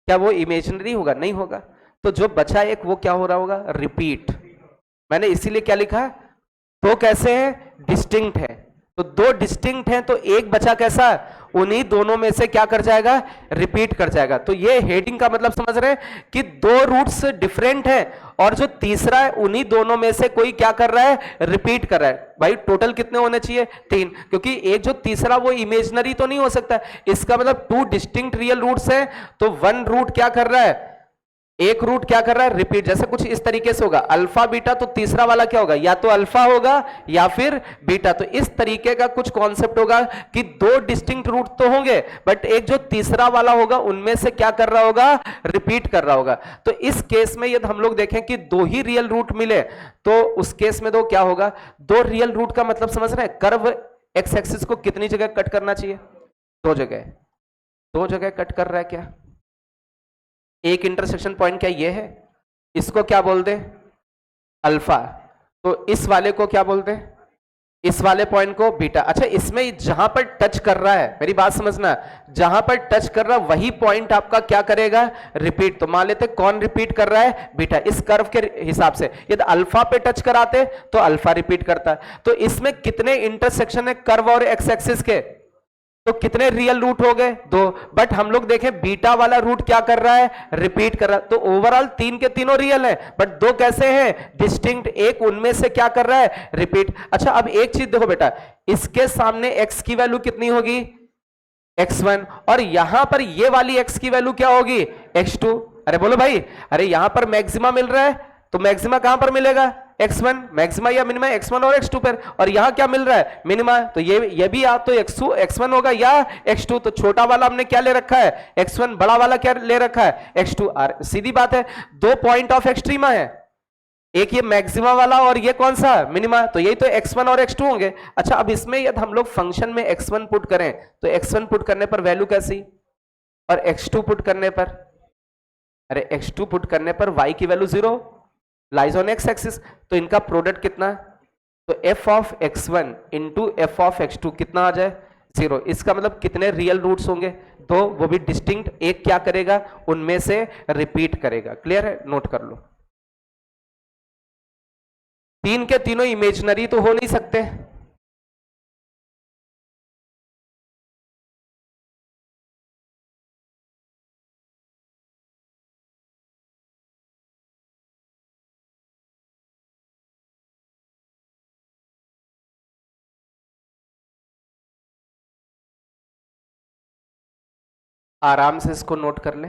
क्या वो इमेजिनरी होगा, नहीं होगा, तो जो बचा एक वो क्या हो रहा होगा, रिपीट। मैंने इसीलिए क्या लिखा, तो कैसे है, डिस्टिंक्ट है, तो दो डिस्टिंक्ट हैं तो एक बचा कैसा, उन्हीं दोनों में से क्या कर जाएगा, रिपीट कर जाएगा। तो ये हेडिंग का मतलब समझ रहे हैं कि दो रूट्स डिफरेंट हैं और जो तीसरा है उन्हीं दोनों में से कोई क्या कर रहा है, रिपीट कर रहा है। भाई टोटल कितने होने चाहिए, तीन, क्योंकि एक जो तीसरा वो इमेजिनरी तो नहीं हो सकता, इसका मतलब टू डिस्टिंक्ट रियल रूट्स हैं, तो वन रूट क्या कर रहा है, एक रूट क्या कर रहा है, रिपीट। जैसे कुछ इस तरीके से होगा अल्फा बीटा, तो तीसरा वाला क्या होगा, या तो अल्फा होगा या फिर बीटा। तो इस तरीके का कुछ कॉन्सेप्ट होगा कि दो डिस्टिंक्ट रूट तो होंगे बट एक जो तीसरा वाला होगा उनमें से क्या कर रहा होगा, रिपीट कर रहा होगा। तो इस केस में यदि हम लोग देखें कि दो ही रियल रूट मिले तो उस केस में तो क्या होगा, दो रियल रूट का मतलब समझ रहे हैं, कर्व एक्स एक्सिस को कितनी जगह कट करना चाहिए, दो जगह, दो जगह कट कर रहा है क्या, एक इंटरसेक्शन पॉइंट क्या ये है, इसको क्या बोलते हैं, अल्फा, तो इस वाले को क्या बोलते हैं, इस वाले पॉइंट को बीटा। अच्छा, इसमें जहां पर टच कर रहा है, मेरी बात समझना, जहां पर टच कर रहा है वही पॉइंट आपका क्या करेगा, रिपीट। तो मान लेते कौन रिपीट कर रहा है, बीटा, इस कर्व के हिसाब से यदि अल्फा पे टच कराते तो अल्फा रिपीट करता है। तो इसमें कितने इंटरसेक्शन है कर्व और एक्स एक्सिस के, तो कितने रियल रूट हो गए, दो, बट हम लोग देखें बीटा वाला रूट क्या कर रहा है, रिपीट कर रहा है। तो ओवरऑल तीन के तीनों रियल है बट दो कैसे हैं, डिस्टिंक्ट, एक उनमें से क्या कर रहा है, रिपीट। अच्छा, अब एक चीज देखो बेटा, इसके सामने x की वैल्यू कितनी होगी, x1, और यहां पर ये वाली x की वैल्यू क्या होगी, x2। अरे बोलो भाई, अरे यहां पर मैक्सिमा मिल रहा है तो मैक्सिमा कहां पर मिलेगा, x1, मैक्सिमा या मिनिमा x1 और x2 पर, और यहां क्या मिल रहा है, मिनिमा, तो ये भी या तो x1 होगा या x2। तो छोटा वाला हमने क्या ले रखा है, x1, बड़ा वाला क्या ले रखा है, x2। सीधी बात है, दो पॉइंट ऑफ एक्सट्रीमा है, एक ये मैक्सिमा वाला और ये कौन सा, मिनिमा, तो यही तो x1 और x2 होंगे। अच्छा, अब इसमें यदि हम लोग फंक्शन में x1 पुट करें तो x1 पुट करने पर वैल्यू कैसी, और x2 पुट करने पर, अरे x2 पुट करने पर y की value 0 lies on x axis, तो इनका प्रोडक्ट कितना, तो f of x1 into F of x2 कितना आ जाए, 0। इसका मतलब कितने रियल रूट्स होंगे, दो, वो भी डिस्टिंक्ट, एक क्या करेगा, उनमें से रिपीट करेगा। क्लियर है, नोट कर लो। तीन के तीनों इमेजिनरी तो हो नहीं सकते, आराम से इसको नोट कर ले।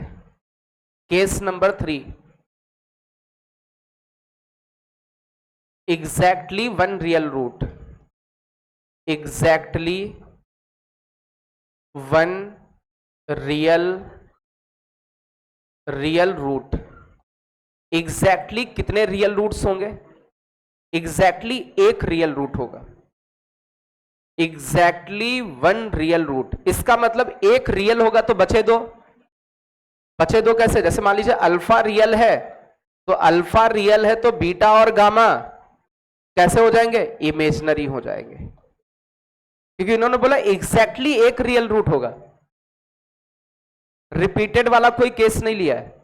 Case number 3, exactly one real root, exactly one real root, exactly कितने रियल रूट्स होंगे, एग्जैक्टली एक रियल रूट होगा, एग्जैक्टली वन रियल रूट। इसका मतलब एक रियल होगा तो बचे दो, बचे दो कैसे, जैसे मान लीजिए अल्फा रियल है तो अल्फा रियल है तो बीटा और गामा कैसे हो जाएंगे, इमेजिनरी हो जाएंगे, क्योंकि इन्होंने बोला एग्जैक्टली एक रियल रूट होगा, रिपीटेड वाला कोई केस नहीं लिया है।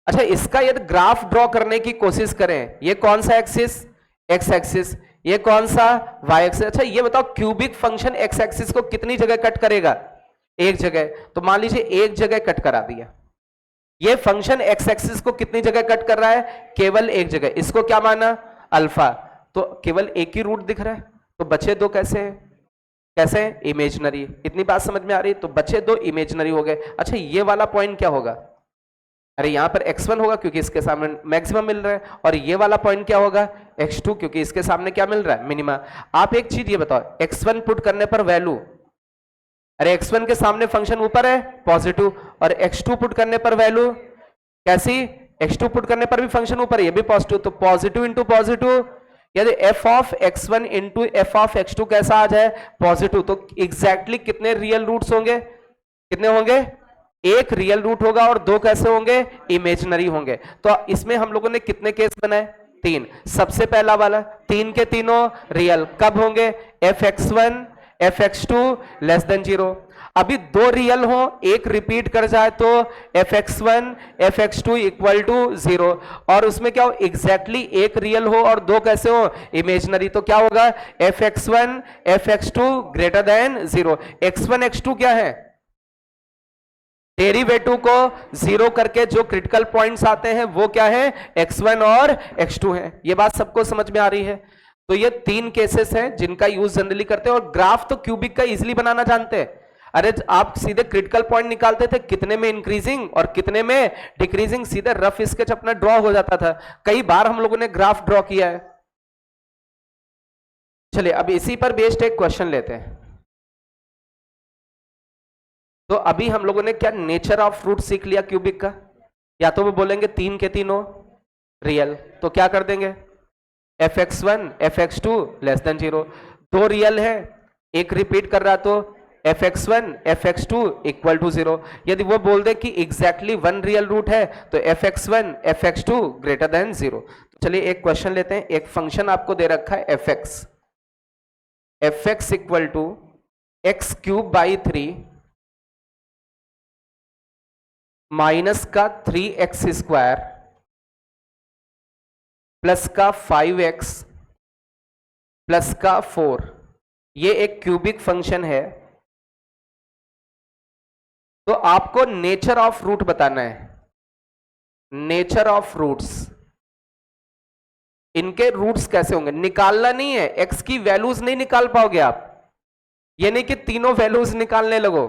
अच्छा, इसका यदि ग्राफ ड्रॉ करने की कोशिश करें, ये कौन सा एक्सिस, एक्स एक्सिस, ये कौन सा, वाई एक्सिस। अच्छा, ये बताओ क्यूबिक फंक्शन एक्स एक्सिस को कितनी जगह कट करेगा, एक जगह, तो मान लीजिए एक जगह कट करा दिया। ये फंक्शन एक्स एक्सिस को कितनी जगह कट कर रहा है, केवल एक जगह, इसको क्या माना, अल्फा, तो केवल एक ही रूट दिख रहा है, तो बचे दो कैसे, कैसे, इमेजिनरी। इतनी बात समझ में आ रही, तो बचे दो इमेजिनरी हो गए। अच्छा, ये वाला पॉइंट क्या होगा, अरे यहां पर x1 होगा क्योंकि इसके सामने मैक्सिमम मिल रहा है, और ये वाला पॉइंट क्या होगा, x2, क्योंकि इसके सामने क्या मिल रहा है, मिनिमा। आप एक चीज ये बताओ, x1 पुट करने पर वैल्यू, अरे x1 के सामने फंक्शन ऊपर है पॉजिटिव, और x2 पुट करने पर वैल्यू कैसी, x2 पुट करने पर भी फंक्शन ऊपर है, ये भी पॉजिटिव, तो पॉजिटिव इंटू पॉजिटिव, यदि f of x1 into F of x2 कैसा आ जाए, पॉजिटिव, तो एग्जैक्टली कितने रियल रूट्स होंगे, कितने होंगे, एक रियल रूट होगा और दो कैसे होंगे, इमेजिनरी होंगे। तो इसमें हम लोगों ने कितने केस बनाए, 3, सबसे पहला वाला 3 के तीनों रियल कब होंगे? fx1 fx2 less than 0। अभी दो रियल हो, एक रिपीट कर जाए तो fx1 fx2 इक्वल टू 0, और उसमें क्या हो? एग्जैक्टली एक रियल हो और दो कैसे हो? इमेजिनरी। तो क्या होगा? fx1 fx2 greater than 0। x1 x2 क्या है? डेरिवेटिव को जीरो करके जो क्रिटिकल पॉइंट्स आते हैं वो क्या है? x1 और x2 है। ये बात सबको समझ में आ रही है? तो ये 3 केसेस हैं जिनका यूज जनरली करते हैं, और ग्राफ तो क्यूबिक का इजीली बनाना जानते हैं। अरे आप सीधे क्रिटिकल पॉइंट निकालते थे, कितने में इंक्रीजिंग और कितने में डिक्रीजिंग, सीधे रफ स्केच अपना ड्रॉ हो जाता था। कई बार हम लोगों ने ग्राफ ड्रॉ किया है। चलिए अब इसी पर बेस्ड एक क्वेश्चन लेते हैं। तो अभी हम लोगों ने क्या नेचर ऑफ फ्रूट सीख लिया क्यूबिक का? या तो वो बोलेंगे 3 के तीनों रियल, तो क्या कर देंगे? fx1 fx2 less than 0। दो रियल है, एक रिपीट कर रहा तो fx1 fx2 इक्वल टू 0। यदि वो बोल दे कि एग्जैक्टली वन रियल रूट है तो fx1 fx2 ग्रेटर देन 0। तो चलिए एक क्वेश्चन लेते हैं। एक फंक्शन आपको दे रखा है fx equal to x cube by 3 minus का 3x स्क्वायर प्लस का 5x प्लस का 4। ये एक क्यूबिक फंक्शन है। तो आपको नेचर ऑफ रूट बताना है। नेचर ऑफ रूट्स, इनके रूट्स कैसे होंगे निकालना नहीं है। x की वैल्यूज नहीं निकाल पाओगे आप। ये नहीं कि तीनों वैल्यूज निकालने लगो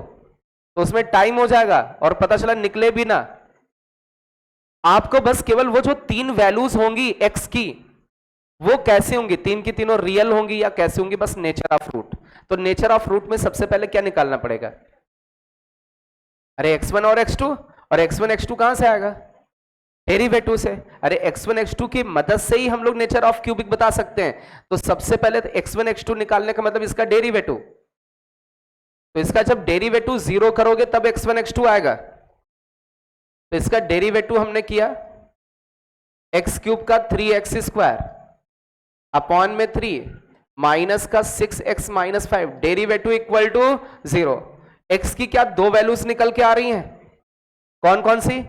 तो उसमें टाइम हो जाएगा और पता चला निकले भी ना। आपको बस केवल वो जो 3 वैल्यूज होंगी x की, वो कैसे होंगी? 3 की तीनों रियल होंगी या कैसे होंगी? बस नेचर ऑफ रूट। तो नेचर ऑफ रूट में सबसे पहले क्या निकालना पड़ेगा? अरे x1 और x2, और x1 x2 कहां से आएगा? डेरिवेटिव से। अरे x1 x2 की मदद से ही हम लोग नेचर ऑफ क्यूबिक बता सकते हैं। तो सबसे पहले तो x1 x2 निकालने का मतलब इसका डेरिवेटिव। तो इसका जब डेरिवेटिव 0 करोगे तब x1 x2 आएगा। तो इसका डेरिवेटिव हमने किया एक्स क्यूब का 3x स्क्वायर अपॉन में 3 माइनस का 6x minus 5, derivative equal to 0। x की क्या दो वैल्यूज निकल के आ रही हैं? कौन कौन सी?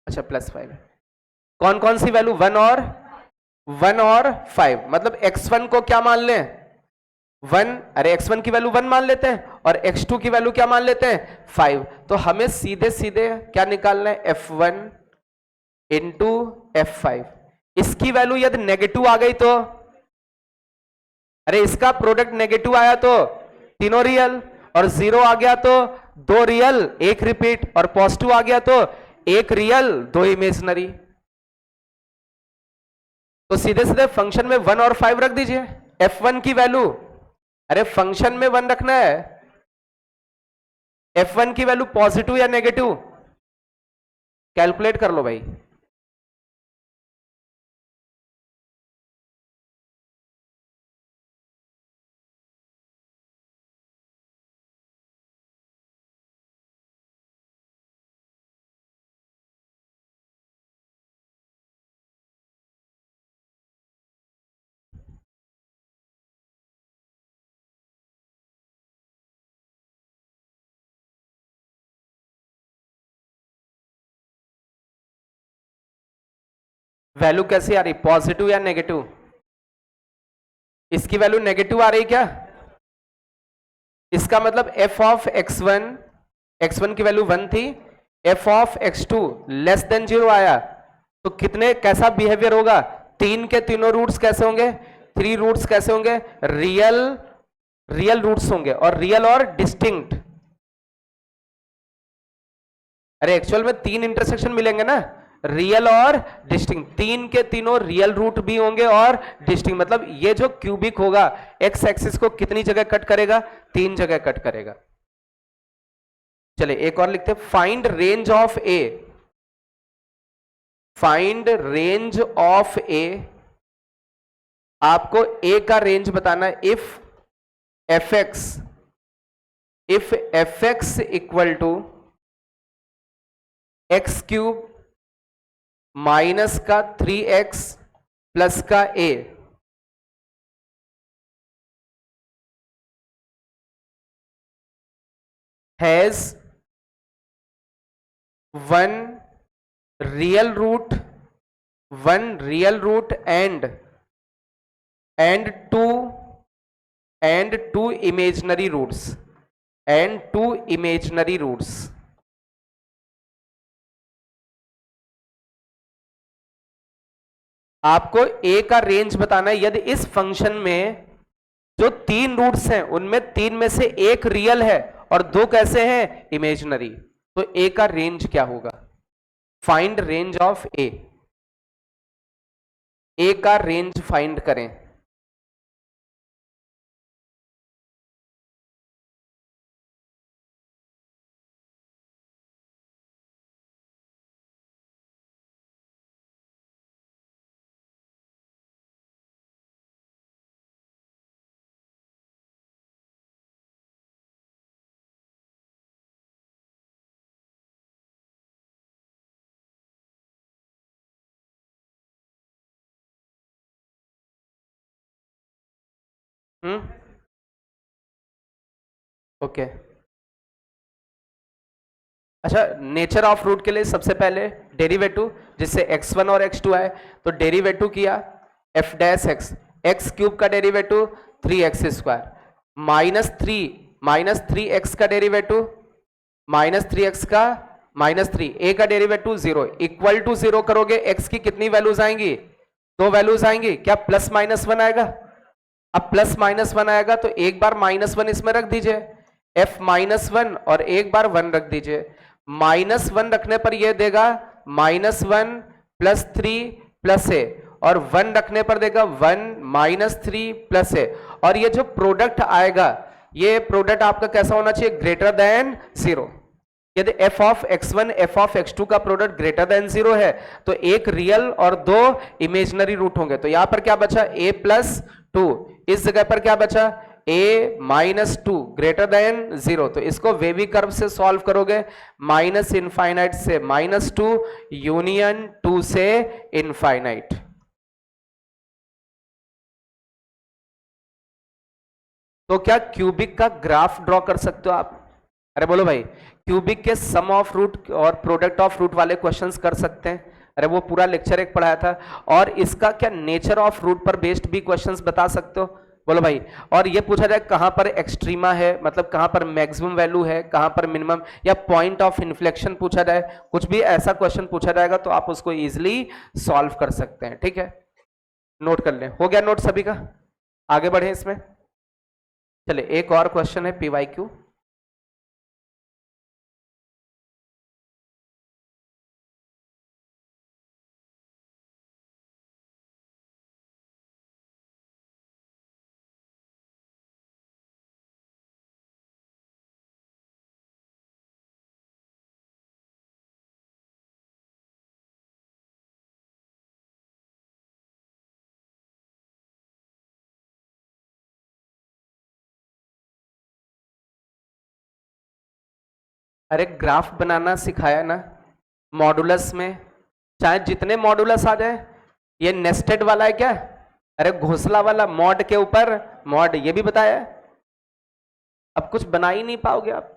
अच्छा +5। कौन कौन सी वैल्यू? 1 और 5। मतलब x1 को क्या मान लें? 1। अरे x1 की वैल्यू 1 मान लेते हैं और x2 की वैल्यू क्या मान लेते हैं? 5। तो हमें सीधे सीधे क्या निकालना है? f1 into f5। इसकी वैल्यू यदि नेगेटिव आ गई तो, अरे इसका प्रोडक्ट नेगेटिव आया तो तीनों रियल, और 0 आ गया तो 2 रियल 1 रिपीट, और पॉजिटिव आ गया तो 1 रियल 2 इमेजिनरी। तो सीधे सीधे फंक्शन में 1 और 5 रख दीजिए। f1 की वैल्यू, अरे फंक्शन में 1 रखना है। f1 की वैल्यू पॉजिटिव या नेगेटिव? कैलकुलेट कर लो भाई। वैल्यू कैसी आ रही? पॉजिटिव या नेगेटिव? इसकी वैल्यू नेगेटिव आ रही क्या? इसका मतलब f ऑफ x1 की वैल्यू 1 थी, f of x2 less than 0 आया तो कितने कैसा बिहेवियर होगा? 3 के तीनों रूट्स कैसे होंगे? 3 रूट्स कैसे होंगे? रियल रूट्स होंगे, और रियल और डिस्टिंक्ट। अरे एक्चुअल में 3 इंटरसेक्शन मिलेंगे ना, रियल और डिस्टिंक्ट। 3 के तीनों रियल रूट भी होंगे और डिस्टिंक्ट। मतलब ये जो क्यूबिक होगा एक्स एक्सिस को कितनी जगह कट करेगा? 3 जगह कट करेगा। चलिए एक और लिखते हैं। Find range of a. Find range of a, आपको ए का रेंज बताना है। If fx, if fx equal to x cube minus का 3x प्लस का a has one real root and two imaginary roots आपको a का range बताना है। यदि इस फंक्शन में जो 3 रूट्स हैं उनमें 3 में से एक रियल है और 2 कैसे हैं, इमेजनरी, तो a का रेंज क्या होगा? फाइंड रेंज ऑफ a का रेंज फाइंड करें। ओके अच्छा, नेचर ऑफ रूट के लिए सबसे पहले डेरिवेटिव, जिससे x1 और x2 आए, तो डेरिवेटिव किया f डैश x क्यूब का derivative 3x square minus three x का डेरिवेटिव -3x का -3, a का डेरिवेटिव 0 इक्वल टू 0 करोगे, x की कितनी वैल्यूज आएंगी? 2 वैल्यूज आएंगी। क्या प्लस माइनस 1 आएगा? अब प्लस माइनस 1 आएगा तो एक बार -1 इसमें रख दीजिए, f -1, और एक बार 1 रख दीजिए। -1 रखने पर यह देगा -1 + 3 + a, और 1 रखने पर देगा 1 - 3 + a, और ये जो प्रोडक्ट आएगा, ये प्रोडक्ट आपका कैसा होना चाहिए? Greater than 0। यदि f of x1 f of x2 का प्रोडक्ट ग्रेटर देन 0 है तो एक रियल और 2 इमेजिनरी रूट होंगे। तो यहां पर क्या बचा? a + 2, इस जगह पर क्या बचा? a - 2 greater than 0। तो इसको वेवी कर्व से सॉल्व करोगे, -∞ से -2 यूनियन 2 से इनफाइनाइट। तो क्या क्यूबिक का ग्राफ ड्रॉ कर सकते हो आप? अरे बोलो भाई, क्यूबिक के सम ऑफ रूट और प्रोडक्ट ऑफ रूट वाले क्वेश्चंस कर सकते हैं? अरे वो पूरा लेक्चर एक पढ़ाया था। और इसका क्या नेचर ऑफ रूट पर बेस्ड भी क्वेश्चंस बता सकते हो? बोलो भाई। और ये पूछा जाए कहां पर एक्सट्रीमा है, मतलब कहां पर मैक्सिमम वैल्यू है, कहां पर मिनिमम, या पॉइंट ऑफ इन्फ्लेक्शन पूछा जाए, कुछ भी ऐसा क्वेश्चन पूछा जाएगा तो आप उसको इजिली सॉल्व कर सकते हैं। ठीक है, नोट कर लें। हो गया नोट सभी का? आगे बढ़े इसमें। चलिए एक और क्वेश्चन है पीवाईक्यू। अरे ग्राफ बनाना सिखाया ना मॉडुलस में, चाहे जितने मॉडुलस आ जाए। ये नेस्टेड वाला है क्या? अरे घोंसला वाला, मॉड के ऊपर मॉड, ये भी बताया। अब कुछ बना ही नहीं पाओगे आप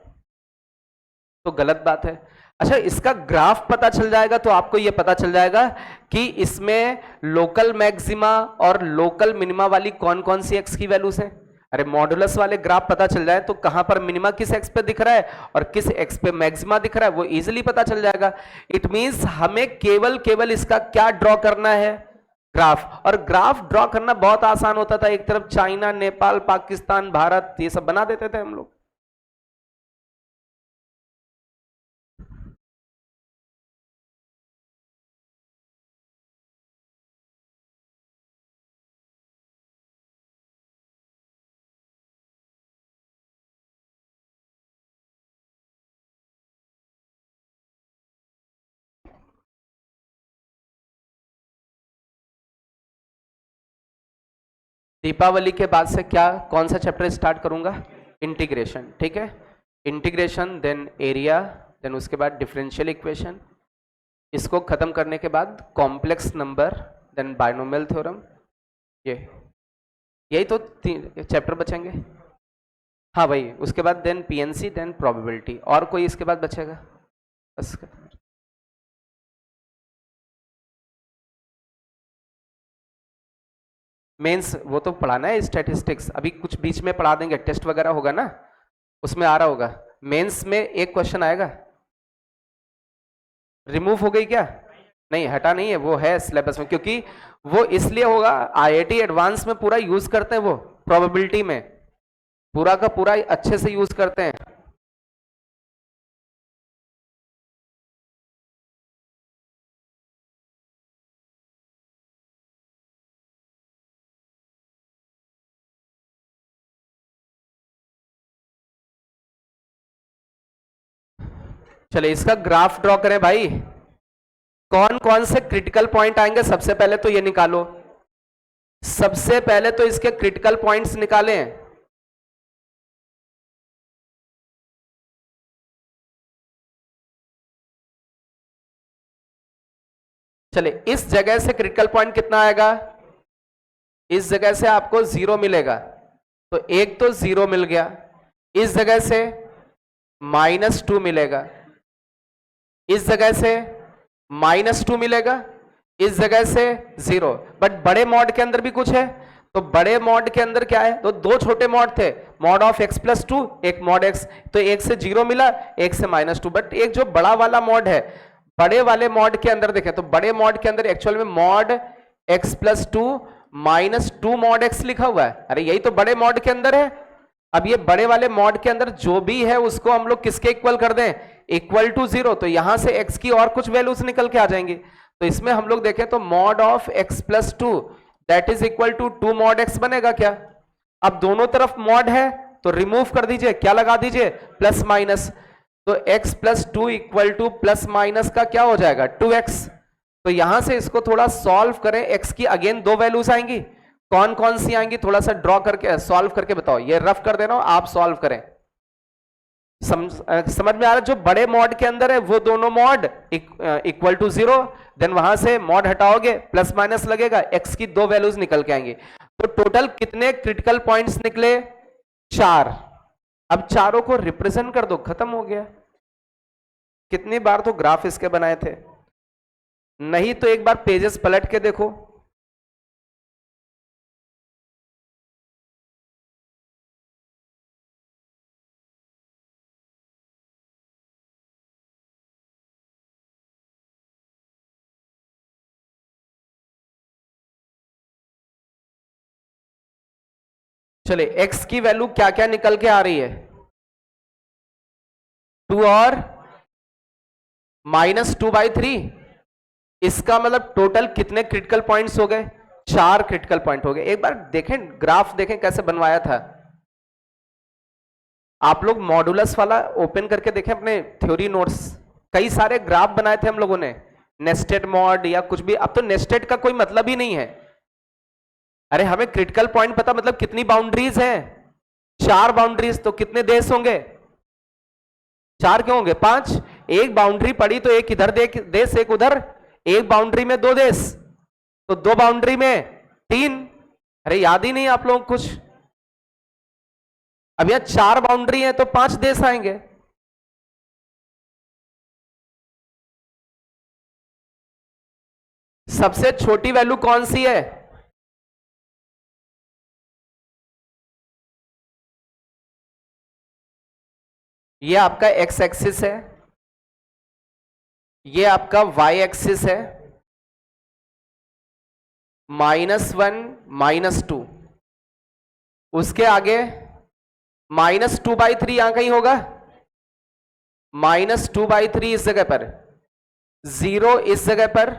तो गलत बात है। अच्छा, इसका ग्राफ पता चल जाएगा तो आपको यह पता चल जाएगा कि इसमें लोकल मैक्सिमा और लोकल मिनिमा वाली कौन कौन सी एक्स की वैल्यूज हैं। अरे मॉडुलस वाले ग्राफ पता चल जाए तो कहां पर मिनिमा किस एक्स पे दिख रहा है और किस एक्स पे मैक्सिमा दिख रहा है वो इजीली पता चल जाएगा। इट मींस हमें केवल इसका क्या ड्रॉ करना है? ग्राफ। और ग्राफ ड्रॉ करना बहुत आसान होता था, एक तरफ चाइना, नेपाल, पाकिस्तान, भारत, ये सब बना देते थे हम लोग। दीपावली के बाद से क्या कौन सा चैप्टर स्टार्ट करूंगा? इंटीग्रेशन। ठीक है, इंटीग्रेशन, देन एरिया, देन उसके बाद डिफरेंशियल इक्वेशन, इसको खत्म करने के बाद complex number, then binomial theorem, ये यही तो चैप्टर बचेंगे। हाँ भाई, उसके बाद देन पीएनसी, देन प्रोबेबिलिटी, और कोई इसके बाद बचेगा? बस खत्म। मेंस वो तो पढ़ाना है, स्टैटिस्टिक्स अभी कुछ बीच में पढ़ा देंगे, टेस्ट वगैरह होगा ना, उसमें आ रहा होगा। मेंस में एक क्वेश्चन आएगा। रिमूव हो गई क्या? नहीं, हटा नहीं है, वो है सिलेबस में, क्योंकि वो इसलिए होगा, आईआईटी एडवांस में पूरा यूज करते हैं, वो प्रोबेबिलिटी में पूरा का पूरा अच्छे से यूज करते हैं। चले इसका ग्राफ ड्रॉ करें भाई। कौन कौन से क्रिटिकल पॉइंट आएंगे सबसे पहले तो ये निकालो। सबसे पहले तो इसके क्रिटिकल पॉइंट्स निकालें। चले इस जगह से क्रिटिकल पॉइंट कितना आएगा? इस जगह से आपको 0 मिलेगा, तो एक तो 0 मिल गया। इस जगह से -2 मिलेगा, इस जगह से -2 मिलेगा, इस जगह से 0। बट बड़े मॉड के अंदर भी कुछ है, तो बड़े मॉड के अंदर क्या है? तो दो छोटे मॉड थे, मॉड ऑफ x+2, एक मॉड x, तो एक से 0 मिला, एक से -2। बट एक जो बड़ा वाला मॉड है, बड़े वाले मॉड के अंदर देखें तो बड़े मॉड के अंदर एक्चुअल में मॉड x+2 -2 मॉड x लिखा हुआ है। अरे यही तो बड़े मॉड के अंदर है। अब ये बड़े वाले मॉड के अंदर जो भी है उसको हम लोग किसके इक्वल कर दें? इक्वल टू 0, तो यहां से x की और कुछ वैल्यूज निकल के आ जाएंगी। तो इसमें हम लोग देखें तो mod of x+2 that is equal to 2 mod x बनेगा क्या? अब दोनों तरफ मॉड है तो रिमूव कर दीजिए, क्या लगा दीजिए? Plus minus. तो x+2 equal two plus minus का क्या हो जाएगा? 2x। तो यहां से इसको थोड़ा सॉल्व करें, x की अगेन दो वैल्यूज आएंगी, कौन कौन सी आएंगी थोड़ा सा ड्रॉ करके सॉल्व करके बताओ। ये रफ कर देना, आप सॉल्व करें। समझ में आ रहा है? जो बड़े मॉड के अंदर है वो दोनों मॉड इक्वल टू 0, देन वहां से मॉड हटाओगे प्लस माइनस लगेगा, x की दो वैल्यूज निकल के आएंगी। तो टोटल कितने क्रिटिकल पॉइंट्स निकले? 4। अब चारों को रिप्रेजेंट कर दो, खत्म हो गया। कितनी बार तो ग्राफ इसके बनाए थे, नहीं तो एक बार पेजेस पलट के देखो। चले x की वैल्यू क्या क्या निकल के आ रही है? 2 और -2/3। इसका मतलब टोटल कितने क्रिटिकल पॉइंट्स हो गए? 4 क्रिटिकल पॉइंट हो गए। एक बार देखें ग्राफ, देखें कैसे बनवाया था। आप लोग मॉडुलस वाला ओपन करके देखें अपने थ्योरी नोट्स, कई सारे ग्राफ बनाए थे हम लोगों ने, नेस्टेड मॉड या कुछ भी। अब तो नेस्टेड का कोई मतलब ही नहीं है। अरे हमें क्रिटिकल पॉइंट पता, मतलब कितनी बाउंड्रीज हैं? 4 बाउंड्रीज, तो कितने देश होंगे? 4 क्यों होंगे? 5। एक बाउंड्री पड़ी तो एक इधर देश, एक उधर, एक बाउंड्री में 2 देश, तो 2 बाउंड्री में 3। अरे याद ही नहीं आप लोग कुछ? अब यहां 4 बाउंड्री है तो 5 देश आएंगे। सबसे छोटी वैल्यू कौन सी है? ये आपका x एक्सिस है, ये आपका y एक्सिस है, -1 -2। उसके आगे -2/3 यहां कहीं होगा, -2/3 इस जगह पर, 0 इस जगह पर,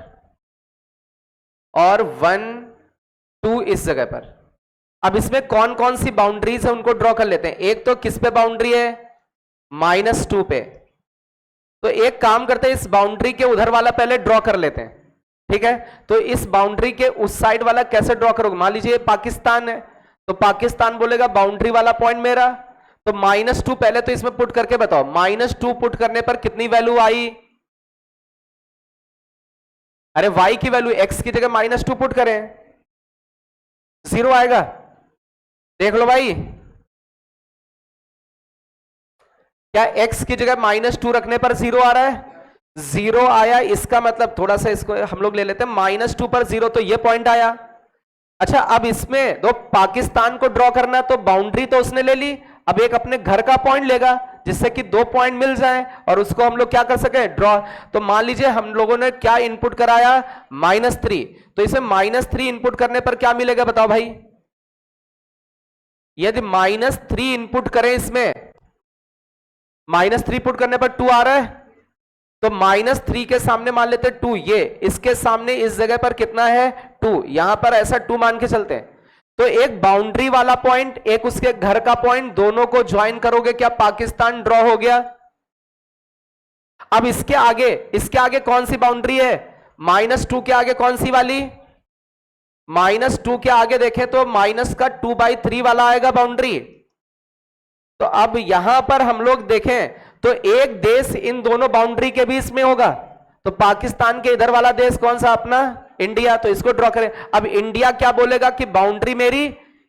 और 1 2 इस जगह पर। अब इसमें कौन कौन सी बाउंड्रीज है उनको ड्रॉ कर लेते हैं। एक तो किस पे बाउंड्री है? -2 पे। तो एक काम करते हैं, इस बाउंड्री के उधर वाला पहले ड्रॉ कर लेते हैं, ठीक है? तो इस बाउंड्री के उस साइड वाला कैसे ड्रॉ करोगे? मान लीजिए पाकिस्तान है, तो पाकिस्तान बोलेगा बाउंड्री वाला पॉइंट मेरा, तो -2 पहले तो इसमें पुट करके बताओ, -2 पुट करने पर कितनी वैल्यू आई? अरे y की वैल्यू x की जगह -2 पुट करें, 0 आएगा। देख लो भाई, क्या x की जगह -2 रखने पर 0 आ रहा है? 0 आया, इसका मतलब थोड़ा सा इसको हम लोग ले लेते हैं, -2 पर 0, तो ये पॉइंट आया। अच्छा, अब इसमें दो पाकिस्तान को ड्रॉ करना है, तो बाउंड्री तो उसने ले ली, अब एक अपने घर का पॉइंट लेगा जिससे कि 2 पॉइंट मिल जाए और उसको हम लोग क्या कर सके, ड्रॉ। तो मान लीजिए हम लोगों ने क्या इनपुट कराया, -3, तो इसे -3 इनपुट करने पर क्या मिलेगा बताओ भाई? यदि -3 इनपुट करें, इसमें -3 पुट करने पर 2 आ रहा है, तो -3 के सामने मान लेते 2, ये इसके सामने इस जगह पर कितना है, 2, यहां पर ऐसा 2 मान के चलते हैं। तो एक बाउंड्री वाला पॉइंट, एक उसके घर का पॉइंट, दोनों को ज्वाइन करोगे, क्या पाकिस्तान ड्रॉ हो गया? अब इसके आगे कौन सी बाउंड्री है? -2 के आगे कौन सी वाली? -2 के आगे देखें तो -2/3 वाला आएगा बाउंड्री। तो अब यहां पर हम लोग देखें तो एक देश इन दोनों बाउंड्री के बीच में होगा, तो पाकिस्तान के इधर वाला देश कौन सा अपना? इंडिया। तो इसको ड्रॉ करें। अब इंडिया क्या बोलेगा कि बाउंड्री मेरी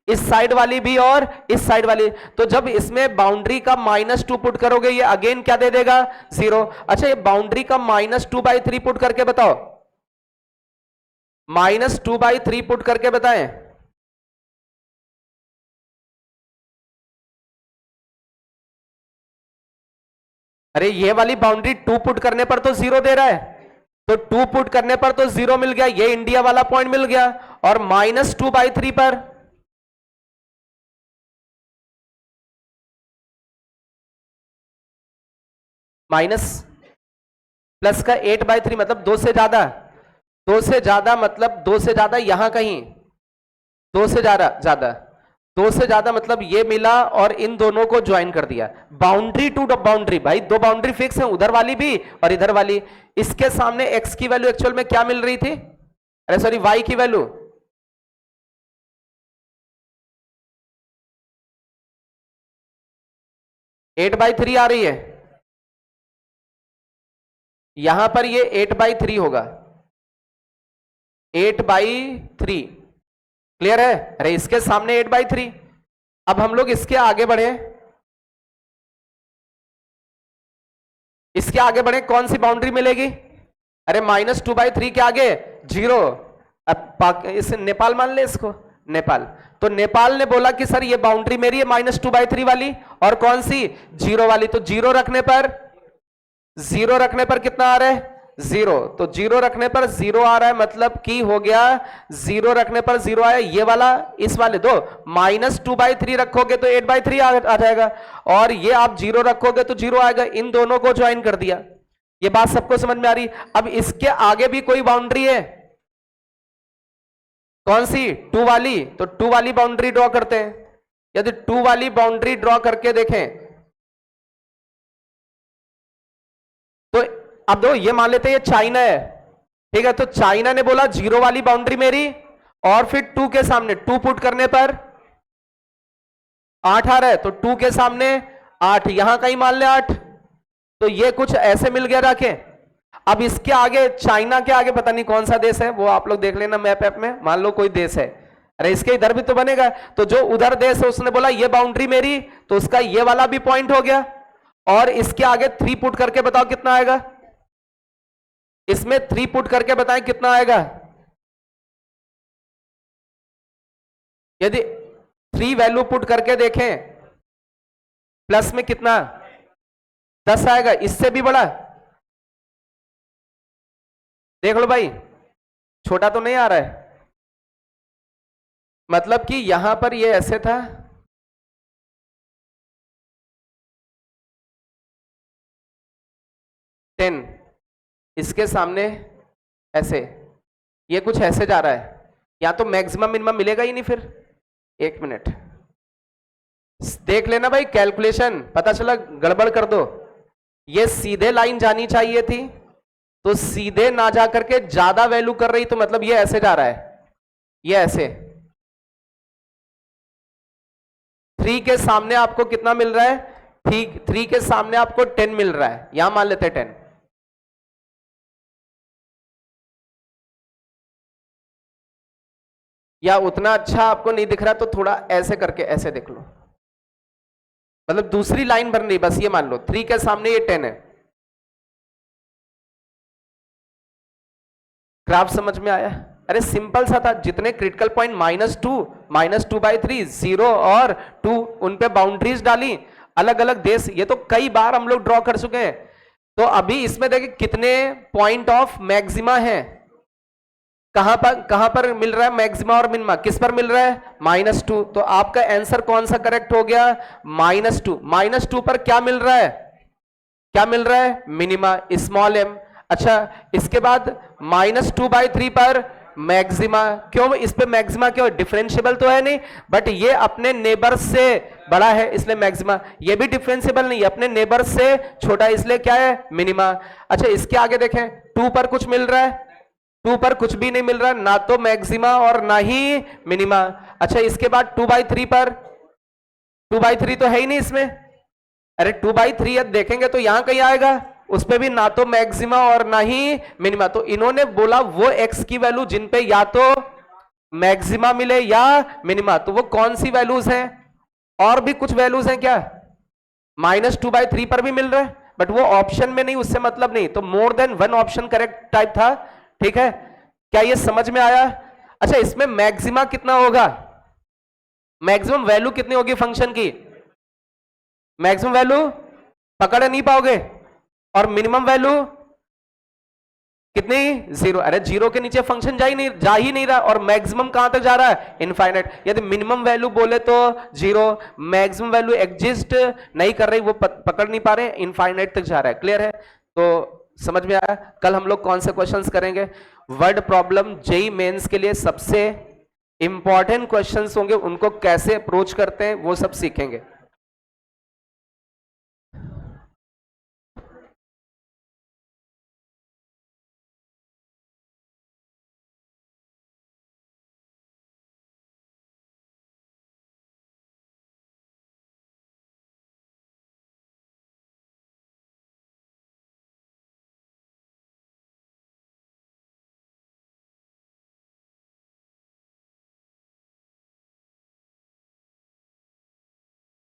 इस साइड वाली भी और इस साइड वाली, तो जब इसमें बाउंड्री का -2 पुट करोगे, ये अगेन क्या दे देगा, 0। अच्छा, ये बाउंड्री का -2/3 पुट करके बताओ, -2/3 पुट करके बताएं। अरे ये वाली बाउंड्री 2 पुट करने पर तो 0 दे रहा है, तो 2 पुट करने पर तो 0 मिल गया, ये इंडिया वाला पॉइंट मिल गया। और -2/3 पर माइनस प्लस का 8/3 मतलब 2 से ज्यादा, 2 से ज्यादा मतलब 2 से ज्यादा यहां कहीं, 2 से ज्यादा ज्यादा, 2 से ज्यादा मतलब ये मिला और इन दोनों को ज्वाइन कर दिया। बाउंड्री टू बाउंड्री, भाई 2 बाउंड्री फिक्स है, उधर वाली भी और इधर वाली। इसके सामने x की वैल्यू एक्चुअल में क्या मिल रही थी, अरे सॉरी y की वैल्यू 8/3 आ रही है, यहां पर ये 8/3 होगा, 8/3 क्लियर है। अरे इसके सामने 8/3। अब हम लोग इसके आगे बढ़े, इसके आगे बढ़े, कौन सी बाउंड्री मिलेगी? अरे -2/3 के आगे 0। अब इस नेपाल मान ले इसको, नेपाल। तो नेपाल ने बोला कि सर ये बाउंड्री मेरी है -2/3 वाली, और कौन सी, 0 वाली। तो 0 रखने पर, 0 रखने पर कितना आ रहा है, 0। तो 0 रखने पर 0 आ रहा है, मतलब कि हो गया 0 रखने पर 0 आया, ये वाला इस वाले दो, -2/3 रखोगे तो 8/3 आ जाएगा, और ये आप 0 रखोगे तो 0 आएगा। इन दोनों को ज्वाइन कर दिया। ये बात सबको समझ में आ रही? अब इसके आगे भी कोई बाउंड्री है, कौन सी, 2 वाली। तो 2 वाली बाउंड्री ड्रॉ करते हैं। यदि 2 वाली बाउंड्री ड्रॉ करके देखें तो अब दो, ये मान लेते हैं ये चाइना है, ठीक है। तो चाइना ने बोला 0 वाली बाउंड्री मेरी, और फिर 2 के सामने 2 पुट करने पर 8 आ रहा है, तो 2 के सामने 8, यहां कहीं मान ले 8, तो ये कुछ ऐसे मिल गया जाके। अब इसके आगे, चाइना के आगे पता नहीं कौन सा देश है, वो आप लोग देख लेना मैप ऐप में, मान लो कोई देश है। अरे इसके इधर भी तो बनेगा, तो जो उधर देश है उसने बोला ये बाउंड्री मेरी, तो उसका ये वाला भी पॉइंट हो गया। और इसके आगे 3 पुट करके बताओ कितना आएगा, इसमें 3 पुट करके बताएं कितना आएगा। यदि 3 वैल्यू पुट करके देखें, प्लस में कितना, 10 आएगा। इससे भी बड़ा देख लो भाई, छोटा तो नहीं आ रहा है, मतलब कि यहां पर ये ऐसे था, टेन, इसके सामने ऐसे, ये कुछ ऐसे जा रहा है, या तो मैक्सिमम मिनिमम मिलेगा ही नहीं फिर। 1 मिनट देख लेना भाई, कैलकुलेशन पता चला गड़बड़ कर दो। ये सीधे लाइन जानी चाहिए थी, तो सीधे ना जा करके ज्यादा वैल्यू कर रही, तो मतलब ये ऐसे जा रहा है, ये ऐसे। 3 के सामने आपको कितना मिल रहा है, ठीक 3 के सामने आपको 10 मिल रहा है, यहां मान लेते हैं 10। या उतना अच्छा आपको नहीं दिख रहा तो थोड़ा ऐसे करके ऐसे देख लो, मतलब दूसरी लाइन भर नहीं, बस ये मान लो 3 के सामने ये 10 है। ग्राफ समझ में आया? अरे सिंपल सा था, जितने क्रिटिकल पॉइंट -2/3 0 और 2 उन पे बाउंड्रीज डाली, अलग अलग देश, ये तो कई बार हम लोग ड्रॉ कर चुके हैं। तो अभी इसमें देखिए कितने पॉइंट ऑफ मैक्सिमा है, कहां पर मिल रहा है मैक्सिमा और मिनिमा, किस पर मिल रहा है -2। तो आपका आंसर कौन सा करेक्ट हो गया, -2। -2 पर क्या मिल रहा है, क्या मिल रहा है, मिनिमा, स्मॉल m। अच्छा इसके बाद -2/3 पर मैक्सिमा, क्यों इस पे मैक्सिमा, क्यों डिफरेंशियबल तो है नहीं, बट ये अपने नेबर से बड़ा है इसलिए मैक्सिमा, ये भी डिफरेंशियबल नहीं, अपने नेबर से छोटा है इसलिए क्या है, मिनिमा। अच्छा इसके आगे देखें, 2 पर कुछ मिल रहा है, 2 पर कुछ भी नहीं मिल रहा, ना तो मैक्सिमा और ना ही मिनिमा। अच्छा इसके बाद 2/3 पर, 2/3 तो है ही नहीं इसमें, अरे 2/3 देखेंगे तो यहां कहीं आएगा, उस पे भी ना तो मैक्सिमा और ना ही मिनिमा। तो इन्होंने बोला वो x की वैल्यू जिन पे या तो मैक्सिमा मिले या मिनिमा, तो वो कौन सी वैल्यूज हैं, और भी कुछ वैल्यूज हैं क्या, -2/3 पर भी मिल रहा है बट वो ऑप्शन में नहीं, उससे मतलब नहीं, तो more than one option correct type था। ठीक है, क्या ये समझ में आया? अच्छा इसमें मैक्सिमा कितना होगा, मैक्सिमम वैल्यू कितनी होगी फंक्शन की, मैक्सिमम वैल्यू पकड़ नहीं पाओगे, और मिनिमम वैल्यू कितनी, 0। अरे 0 के नीचे फंक्शन जा ही नहीं रहा, और मैक्सिमम कहां तक जा रहा है, इनफाइनाइट। यदि मिनिमम वैल्यू बोले तो 0, मैक्सिमम वैल्यू एग्जिस्ट नहीं कर रही, वो पकड़ नहीं पा रहे, इनफाइनाइट तक जा रहा है। क्लियर है? तो समझ में आया? कल हम लोग कौन से क्वेश्चंस करेंगे, वर्ड प्रॉब्लम जेईई मेंस के लिए सबसे इंपॉर्टेंट क्वेश्चंस होंगे, उनको कैसे अप्रोच करते हैं वो सब सीखेंगे।